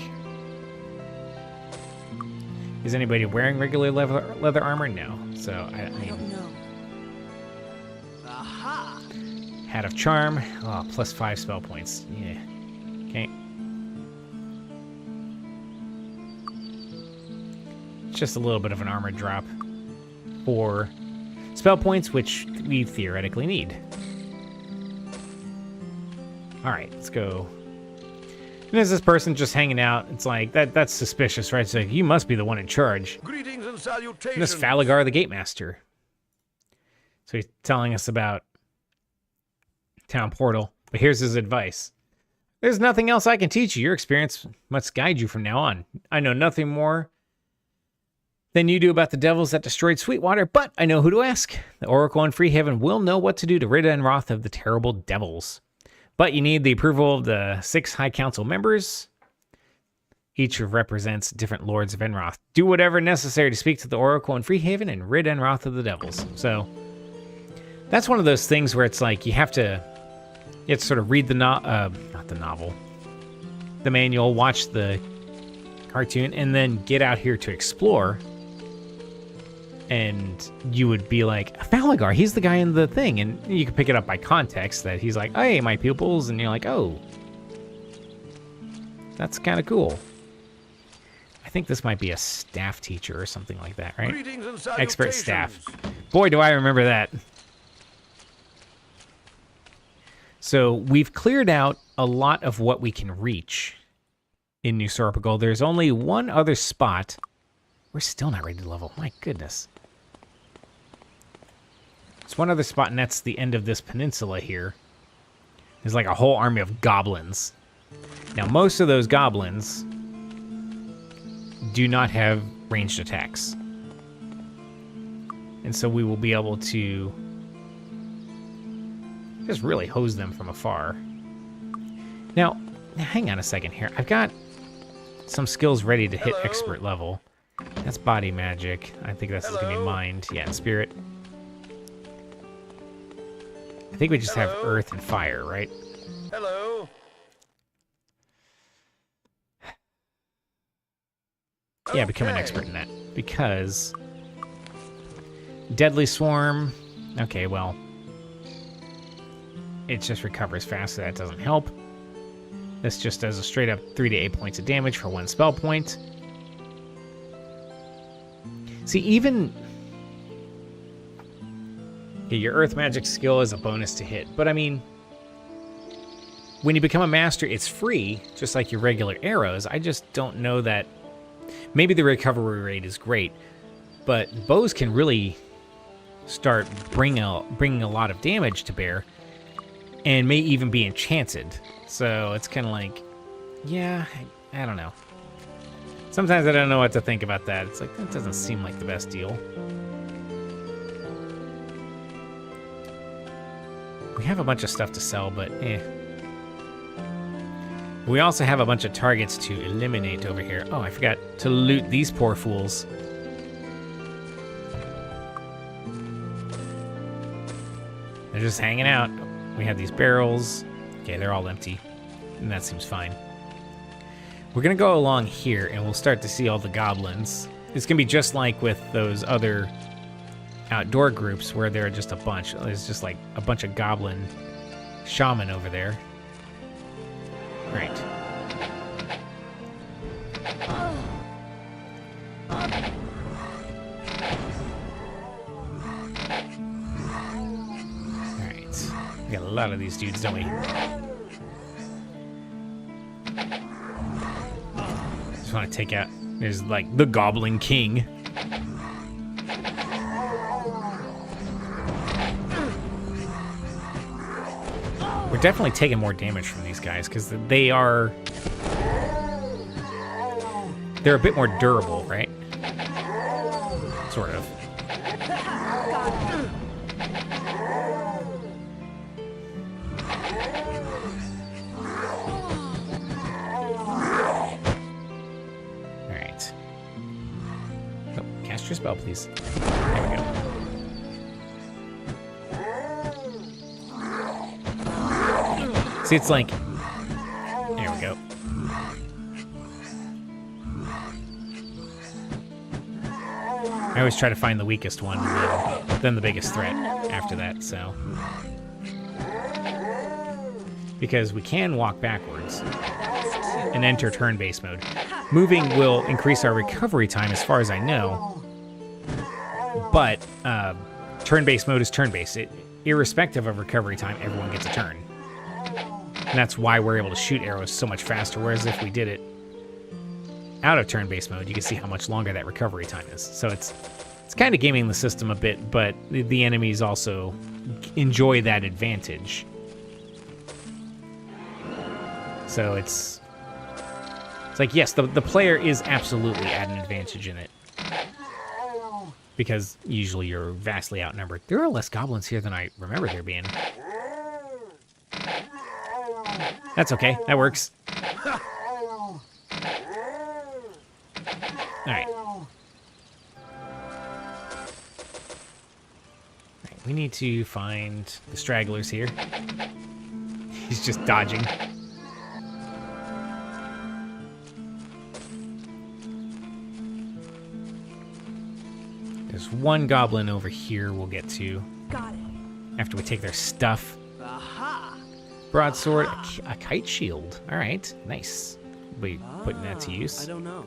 S2: Is anybody wearing regular leather armor? No. So, I mean...
S6: don't know.
S2: Hat of Charm. Oh, plus 5 spell points. Yeah. Okay. It's just a little bit of an armor drop for spell points, which we theoretically need. Alright, let's go. And there's this person just hanging out. It's like, that's suspicious, right? It's like, you must be the one in charge.
S8: Greetings and
S2: And
S8: salutations.
S2: this Falagar the Gate Master. So he's telling us about Town Portal. But here's his advice. There's nothing else I can teach you. Your experience must guide you from now on. I know nothing more than you do about the devils that destroyed Sweetwater, but I know who to ask. The Oracle in Freehaven will know what to do to rid Enroth of the terrible devils. But you need the approval of the 6 High Council members. Each represents different lords of Enroth. Do whatever necessary to speak to the Oracle in Freehaven and rid Enroth of the devils. So that's one of those things where it's like you have to sort of read the the manual, watch the cartoon, and then get out here to explore. And you would be like, Falagar, he's the guy in the thing. And you can pick it up by context that he's like, hey, my pupils. And you're like, oh, that's kind of cool. I think this might be a staff teacher or something like that, right?
S8: Greetings and
S2: Expert
S8: salutations.
S2: staff. Boy, do I remember that. So we've cleared out a lot of what we can reach in New Sorpigal. There's only one other spot. We're still not ready to level. My goodness. There's one other spot, and that's the end of this peninsula here. There's like a whole army of goblins. Now, most of those goblins do not have ranged attacks. And so we will be able to just really hose them from afar. Now, hang on a second here. I've got some skills ready to hit expert level. That's body magic. I think that's going to be mind. Yeah, and spirit. I think we just have earth and fire, right?
S8: Hello.
S2: Yeah, become an expert in that. Because Deadly Swarm... Okay, well... It just recovers fast, so that doesn't help. This just does a straight up 3 to 8 points of damage for 1 spell point. See, even... Yeah, your earth magic skill is a bonus to hit. But I mean... When you become a master, it's free, just like your regular arrows. I just don't know that... Maybe the recovery rate is great, but bows can really start bringing a lot of damage to bear, and may even be enchanted. So it's kind of like, yeah, I don't know. Sometimes I don't know what to think about that. It's like, that doesn't seem like the best deal. We have a bunch of stuff to sell, but eh. We also have a bunch of targets to eliminate over here. Oh, I forgot to loot these poor fools. They're just hanging out. We have these barrels. Okay, they're all empty. And that seems fine. We're going to go along here, and we'll start to see all the goblins. It's going to be just like with those other outdoor groups where there are just a bunch. There's just like a bunch of goblin shaman over there. Right. Alright. We got a lot of these dudes, don't we? Just want to take out... There's like the Goblin King. We're definitely taking more damage from these guys because they are... They're a bit more durable, right? Sort of. Alright. Oh, cast your spell, please. There we go. See, it's like... There we go. I always try to find the weakest one, and then the biggest threat after that, so... Because we can walk backwards and enter turn-based mode. Moving will increase our recovery time, as far as I know. But turn-based mode is turn-based. Irrespective of recovery time, everyone gets a turn. And that's why we're able to shoot arrows so much faster, whereas if we did it out of turn-based mode, you can see how much longer that recovery time is. So it's kind of gaming the system a bit, but the enemies also enjoy that advantage. So it's like, yes, the player is absolutely at an advantage in it. Because usually you're vastly outnumbered. There are less goblins here than I remember there being. That's okay. That works. Alright. We need to find the stragglers here. He's just dodging. There's one goblin over here we'll get to.
S6: Got it.
S2: After we take their stuff.
S7: Aha!
S2: Broadsword, a kite shield. All right, nice. We'll be putting that to use.
S7: I don't know.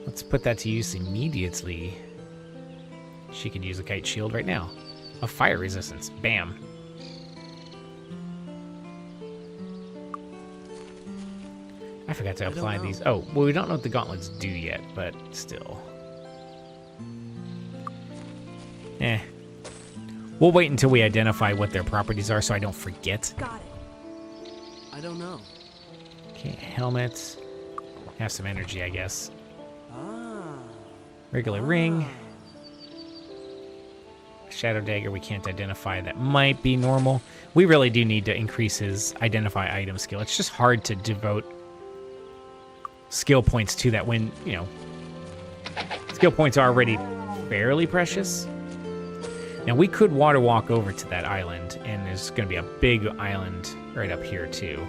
S2: Let's put that to use immediately. She could use a kite shield right now. A fire resistance. Bam. I forgot to apply these. Oh, well, we don't know what the gauntlets do yet, but still. Eh. We'll wait until we identify what their properties are so I don't forget.
S6: Got it.
S7: I don't know.
S2: Okay, helmet. Have some energy, I guess.
S7: Ah.
S2: Regular ring. Shadow dagger we can't identify. That might be normal. We really do need to increase his identify item skill. It's just hard to devote skill points to that when, you know, skill points are already fairly precious. Now, we could water walk over to that island, and there's going to be a big island right up here, too.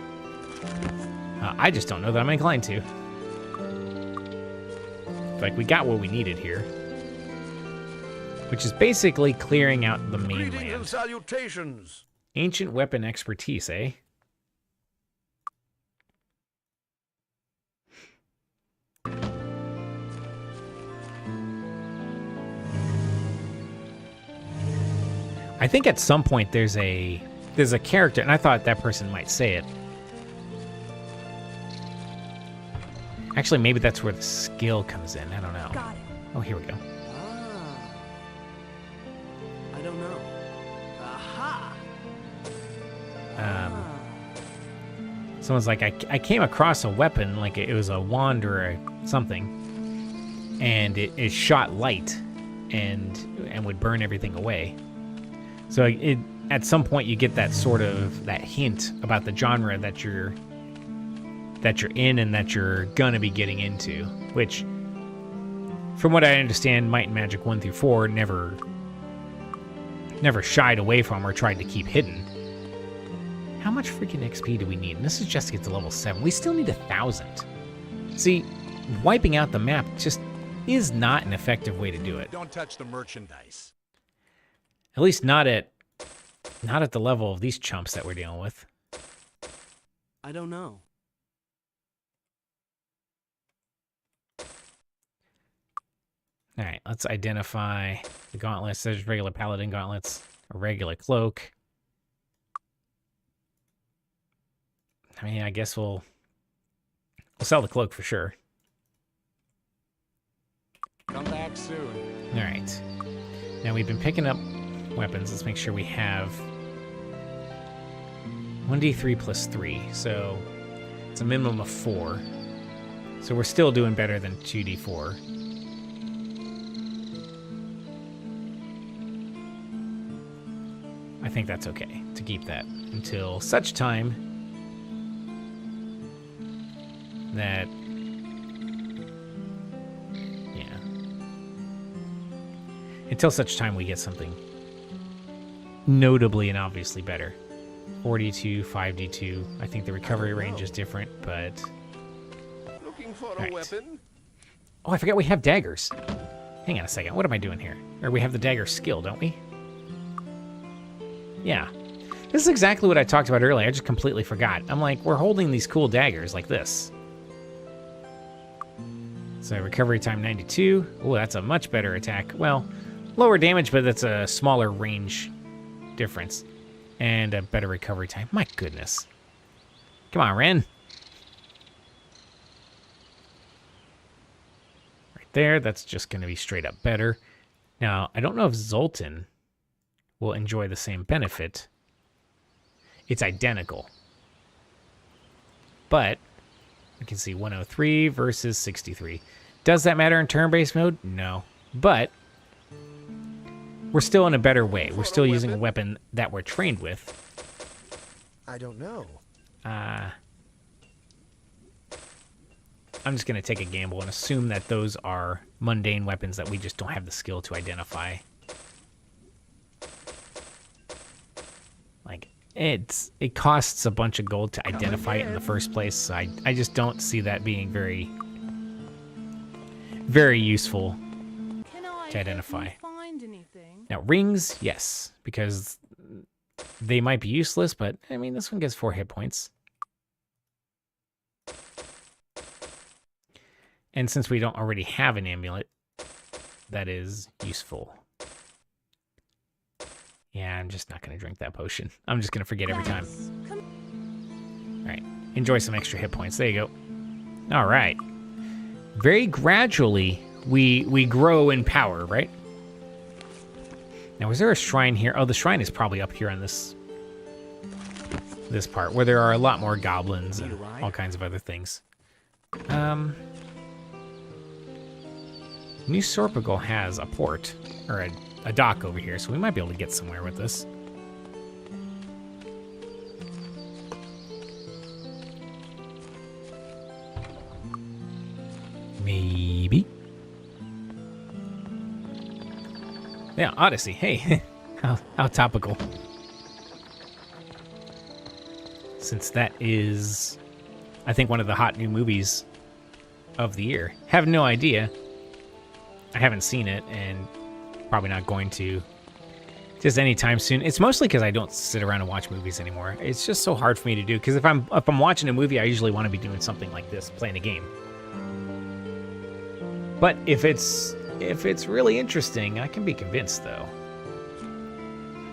S2: I just don't know that I'm inclined to. Like, we got what we needed here. Which is basically clearing out the mainland.
S4: Salutations.
S2: Ancient weapon expertise, eh? I think at some point there's a character, and I thought that person might say it. Actually, maybe that's where the skill comes in. I don't know.
S6: Got it.
S2: Oh, here we go.
S7: Ah. I don't know. Aha!
S2: Someone's like, I came across a weapon, like it was a wand or a something, and it shot light and would burn everything away. So at some point you get that sort of that hint about the genre that you're in and that you're gonna be getting into, which, from what I understand, Might and Magic 1 through 4 never shied away from or tried to keep hidden. How much freaking XP do we need? And this is just to get to level 7. We still need 1,000. See, wiping out the map just is not an effective way to do it.
S5: Don't touch the merchandise.
S2: At least not at the level of these chumps that we're dealing with.
S7: I don't know.
S2: All right, let's identify the gauntlets. There's regular paladin gauntlets, a regular cloak. I mean, I guess we'll sell the cloak for sure.
S5: Come back soon.
S2: All right. Now we've been picking up weapons. Let's make sure we have 1d3 plus 3. So it's a minimum of 4. So we're still doing better than 2d4. I think that's okay to keep that until such time that, yeah, until such time we get something notably and obviously better. 4d2, 5d2. I think the recovery range is different, but
S4: Looking for
S2: Right.
S4: a weapon?
S2: oh, I forgot we have daggers. Hang on a second. What am I doing here? Or we have the dagger skill, don't we? Yeah. This is exactly what I talked about earlier. I just completely forgot. I'm like, we're holding these cool daggers like this. So recovery time 92. Oh, that's a much better attack. Well, lower damage, but that's a smaller range difference. And a better recovery time. My goodness. Come on, Wren. Right there. That's just going to be straight up better. Now, I don't know if Zoltan will enjoy the same benefit. It's identical. But we can see 103 versus 63. Does that matter in turn-based mode? No. But we're still in a better way. We're still using a weapon that we're trained with.
S4: I don't know.
S2: I'm just going to take a gamble and assume that those are mundane weapons that we just don't have the skill to identify. Like, it costs a bunch of gold to identify it in the first place. So I just don't see that being very, very useful
S6: Can I
S2: to identify.
S6: find anything?
S2: Now, rings, yes, because they might be useless, but, I mean, this one gets 4 hit points. And since we don't already have an amulet, that is useful. Yeah, I'm just not going to drink that potion. I'm just going to forget every time. All right, enjoy some extra hit points. There you go. All right. Very gradually, we grow in power, right? Now, is there a shrine here? Oh, the shrine is probably up here on this part, where there are a lot more goblins and all kinds of other things. New Sorpigal has a port, or a dock over here, so we might be able to get somewhere with this. Maybe. Yeah, Odyssey. Hey, how topical. Since that is, I think, one of the hot new movies of the year. Have no idea. I haven't seen it, and probably not going to just anytime soon. It's mostly because I don't sit around and watch movies anymore. It's just so hard for me to do, because if I'm watching a movie, I usually want to be doing something like this, playing a game. But if it's really interesting, I can be convinced, though.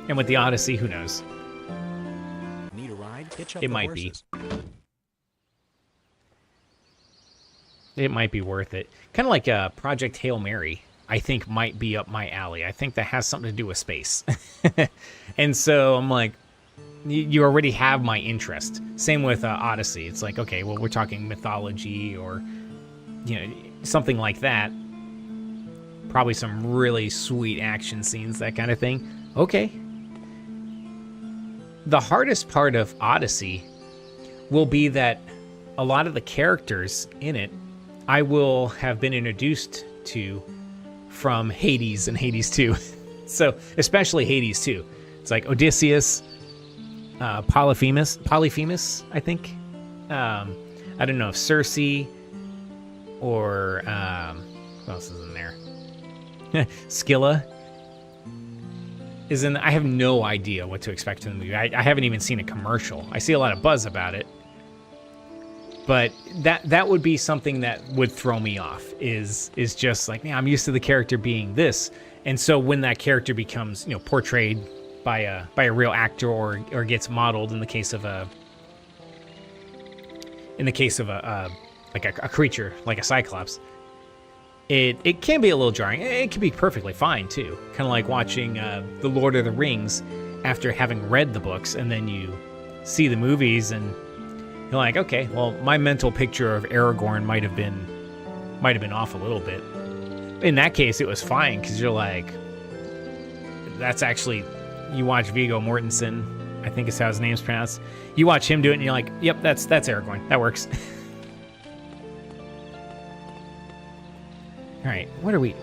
S2: And with the Odyssey, who knows?
S5: Need a ride? Hitch up
S2: It
S5: the
S2: might be.
S5: horses.
S2: It might be worth it. Kind of like Project Hail Mary, I think might be up my alley. I think that has something to do with space. And so I'm like, you already have my interest. Same with Odyssey. It's like, okay, well, we're talking mythology or, something like that. Probably some really sweet action scenes, that kind of thing. Okay. The hardest part of Odyssey will be that a lot of the characters in it I will have been introduced to from Hades and Hades 2. So, especially Hades 2. It's like Odysseus, Polyphemus, I think. I don't know if Circe or What else is in there? Skilla is in. I have no idea what to expect in the movie. I haven't even seen a commercial. I see a lot of buzz about it, but that would be something that would throw me off. Is just like, man, I'm used to the character being this, and so when that character becomes, you know, portrayed by a real actor or gets modeled in the case of a like a creature like a cyclops. It can be a little jarring. It can be perfectly fine, too. Kind of like watching The Lord of the Rings after having read the books, and then you see the movies, and you're like, okay, well, my mental picture of Aragorn might have been off a little bit. In that case, it was fine, because you're like, that's actually, you watch Viggo Mortensen, I think is how his name's pronounced. You watch him do it, and you're like, yep, that's Aragorn. That works. All right, what are we?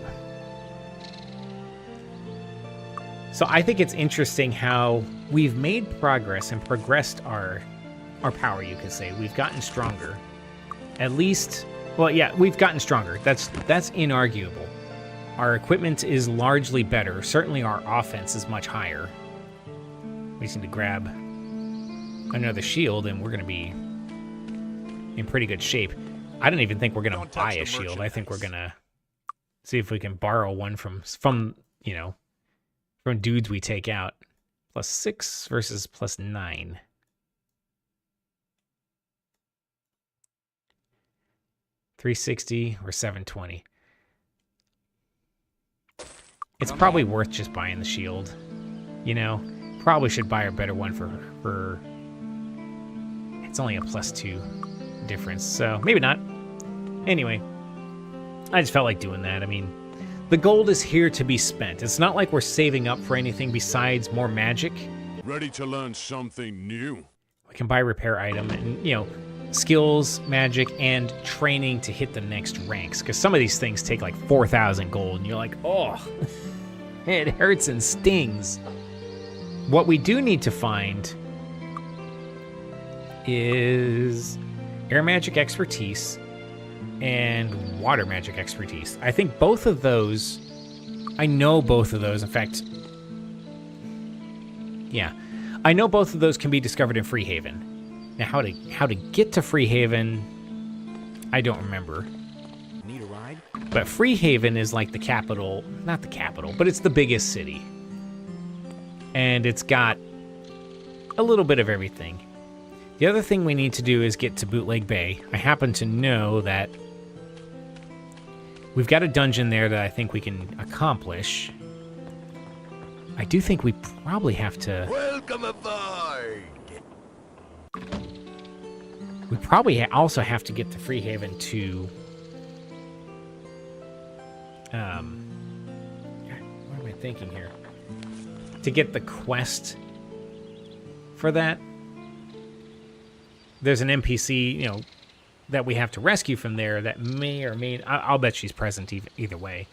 S2: So I think it's interesting how we've made progress and progressed our power, you could say. We've gotten stronger. At least, well, yeah, we've gotten stronger. That's inarguable. Our equipment is largely better. Certainly our offense is much higher. We just need to grab another shield and we're going to be in pretty good shape. I don't even think we're going to buy a shield. I think we're going to see if we can borrow one from you know, from dudes we take out. +6 versus +9. $360 or $720. It's probably worth just buying the shield. You know, probably should buy a better one for. It's only a +2 difference, so maybe not. Anyway. I just felt like doing that. I mean, the gold is here to be spent. It's not like we're saving up for anything besides more magic.
S8: Ready to learn something new?
S2: We can buy a repair item and, you know, skills, magic, and training to hit the next ranks. Because some of these things take like 4,000 gold, and you're like, oh, it hurts and stings. What we do need to find is air magic expertise and water magic expertise. I think both of those, I know both of those. In fact, yeah, I know both of those can be discovered in Freehaven. Now, how to get to Freehaven, I don't remember.
S5: Need a ride?
S2: But Freehaven is like the capital, not the capital, but it's the biggest city. And it's got a little bit of everything. The other thing we need to do is get to Bootleg Bay. I happen to know that we've got a dungeon there that I think we can accomplish. I do think we probably have to...
S4: Welcome aboard!
S2: We probably also have to get to Freehaven to... what am I thinking here? To get the quest for that. There's an NPC, you know, that we have to rescue from there that may or may... I'll bet she's present either way.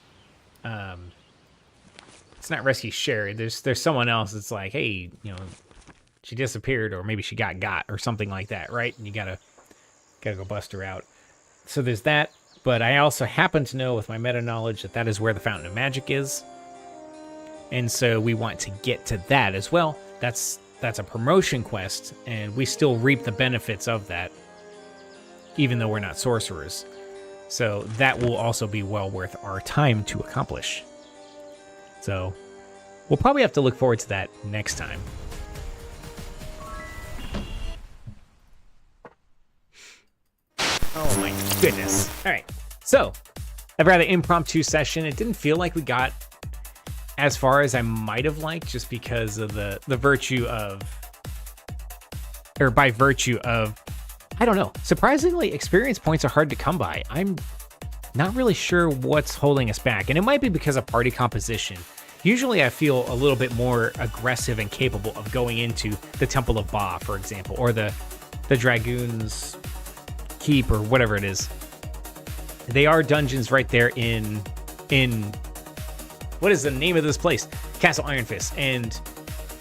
S2: It's not Rescue Sherry. There's someone else that's like, hey, you know, she disappeared, or maybe she got or something like that, right? And you gotta go bust her out. So there's that. But I also happen to know with my meta knowledge that is where the Fountain of Magic is. And so we want to get to that as well. That's a promotion quest, and we still reap the benefits of that, even though we're not sorcerers. So that will also be well worth our time to accomplish. So we'll probably have to look forward to that next time. Oh my goodness. All right. So I've got an impromptu session. It didn't feel like we got as far as I might have liked, just because of the virtue of, or by virtue of, I don't know. Surprisingly, experience points are hard to come by. I'm not really sure what's holding us back, and it might be because of party composition. Usually I feel a little bit more aggressive and capable of going into the Temple of Ba, for example, or the Dragoon's Keep, or whatever it is. They are dungeons right there in what is the name of this place? Castle Iron Fist. And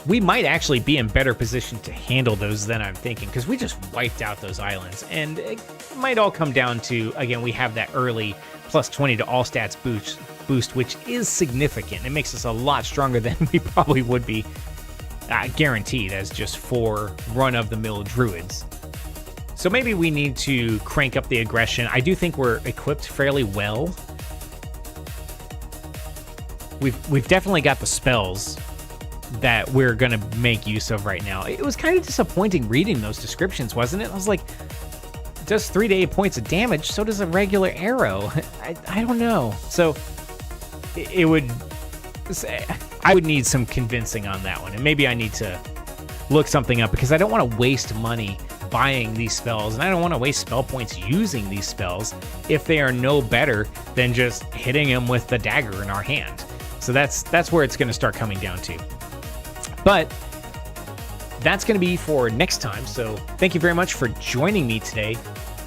S2: we might actually be in better position to handle those than I'm thinking, because we just wiped out those islands. And it might all come down to, again, we have that early plus 20 to all stats boost, which is significant. It makes us a lot stronger than we probably would be guaranteed as just 4 run-of-the-mill druids. So maybe we need to crank up the aggression. I do think we're equipped fairly well. We've definitely got the spells that we're going to make use of right now. It was kind of disappointing reading those descriptions, wasn't it? I was like, it does 3 to 8 points of damage, so does a regular arrow. I don't know. So it would... I would need some convincing on that one, and maybe I need to look something up, because I don't want to waste money buying these spells, and I don't want to waste spell points using these spells if they are no better than just hitting them with the dagger in our hand. So that's where it's going to start coming down to. But that's going to be for next time. So thank you very much for joining me today.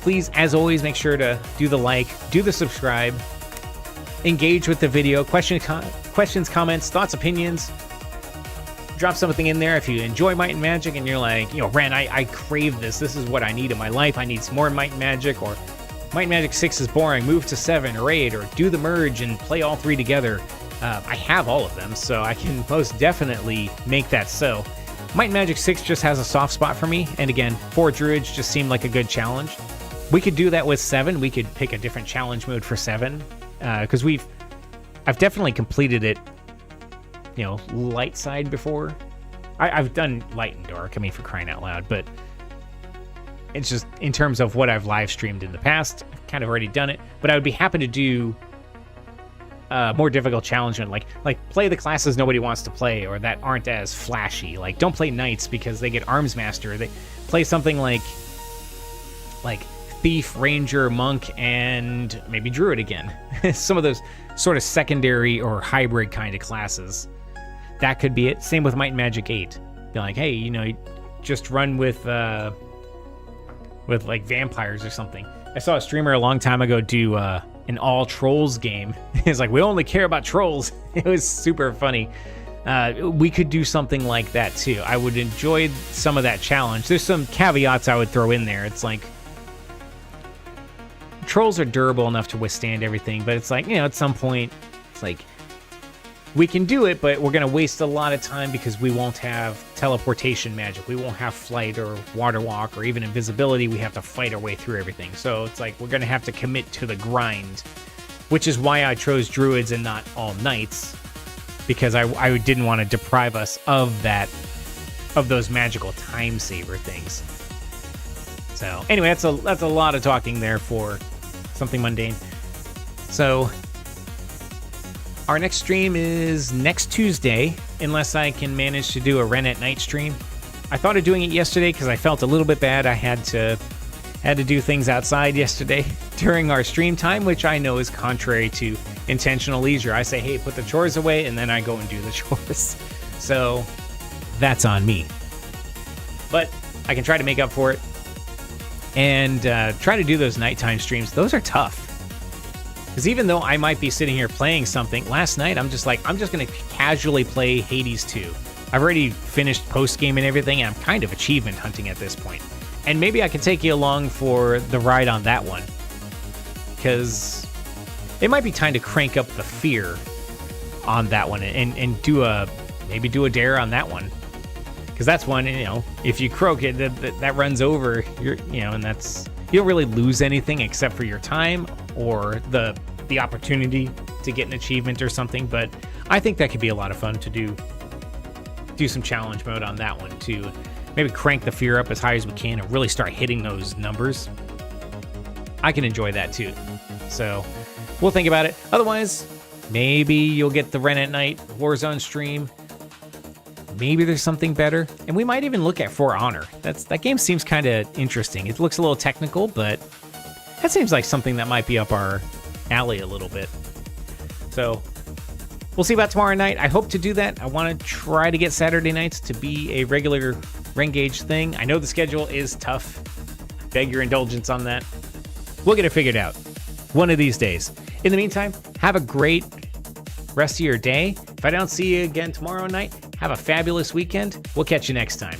S2: Please, as always, make sure to do the like, do the subscribe, engage with the video, questions, comments, thoughts, opinions. Drop something in there if you enjoy Might and Magic and you're like, Wren, I crave this. This is what I need in my life. I need some more Might and Magic, or Might and Magic 6 is boring. Move to 7 or 8, or do the merge and play all 3 together. I have all of them, so I can most definitely make that so. Might and Magic 6 just has a soft spot for me, and again, 4 druids just seemed like a good challenge. We could do that with 7. We could pick a different challenge mode for 7, because I've definitely completed it, light side before. I've done light and dark, for crying out loud, but it's just in terms of what I've live streamed in the past, I've kind of already done it, but I would be happy to do more difficult challenge, and like play the classes nobody wants to play or that aren't as flashy. Like, don't play knights because they get arms master. They play something like thief, ranger, monk, and maybe druid again. Some of those sort of secondary or hybrid kind of classes. That could be it. Same with Might and Magic 8. They're like, hey, you just run with like vampires or something. I saw a streamer a long time ago do an all trolls game. It's like, we only care about trolls. It was super funny. We could do something like that too. I would enjoy some of that challenge. There's some caveats I would throw in there. It's like, trolls are durable enough to withstand everything, but it's like, at some point, it's like, we can do it, but we're going to waste a lot of time because we won't have teleportation magic. We won't have flight or water walk or even invisibility. We have to fight our way through everything. So it's like, we're going to have to commit to the grind, which is why I chose druids and not all knights, because I didn't want to deprive us of those magical time saver things. So anyway, that's a lot of talking there for something mundane. So our next stream is next Tuesday, unless I can manage to do a Wren at Night stream. I thought of doing it yesterday because I felt a little bit bad. I had to do things outside yesterday during our stream time, which I know is contrary to intentional leisure. I say, hey, put the chores away, and then I go and do the chores. So that's on me. But I can try to make up for it and try to do those nighttime streams. Those are tough. Because even though I might be sitting here playing something, last night I'm just going to casually play Hades 2. I've already finished post-game and everything, and I'm kind of achievement hunting at this point. And maybe I can take you along for the ride on that one. Because it might be time to crank up the fear on that one and maybe do a dare on that one. Because that's one, if you croak it, that runs over, and that's... You don't really lose anything except for your time or the opportunity to get an achievement or something, but I think that could be a lot of fun to do some challenge mode on that one to maybe crank the fear up as high as we can and really start hitting those numbers. I can enjoy that too. So we'll think about it. Otherwise, maybe you'll get the Wren at Night Warzone stream. Maybe there's something better, and we might even look at For Honor. That game seems kind of interesting. It looks a little technical, but that seems like something that might be up our alley a little bit. So we'll see about tomorrow night. I hope to do that. I want to try to get Saturday nights to be a regular Rengage thing. I know the schedule is tough. Beg your indulgence on that. We'll get it figured out one of these days. In the meantime, have a great rest of your day. If I don't see you again tomorrow night, Have a fabulous weekend. We'll catch you next time.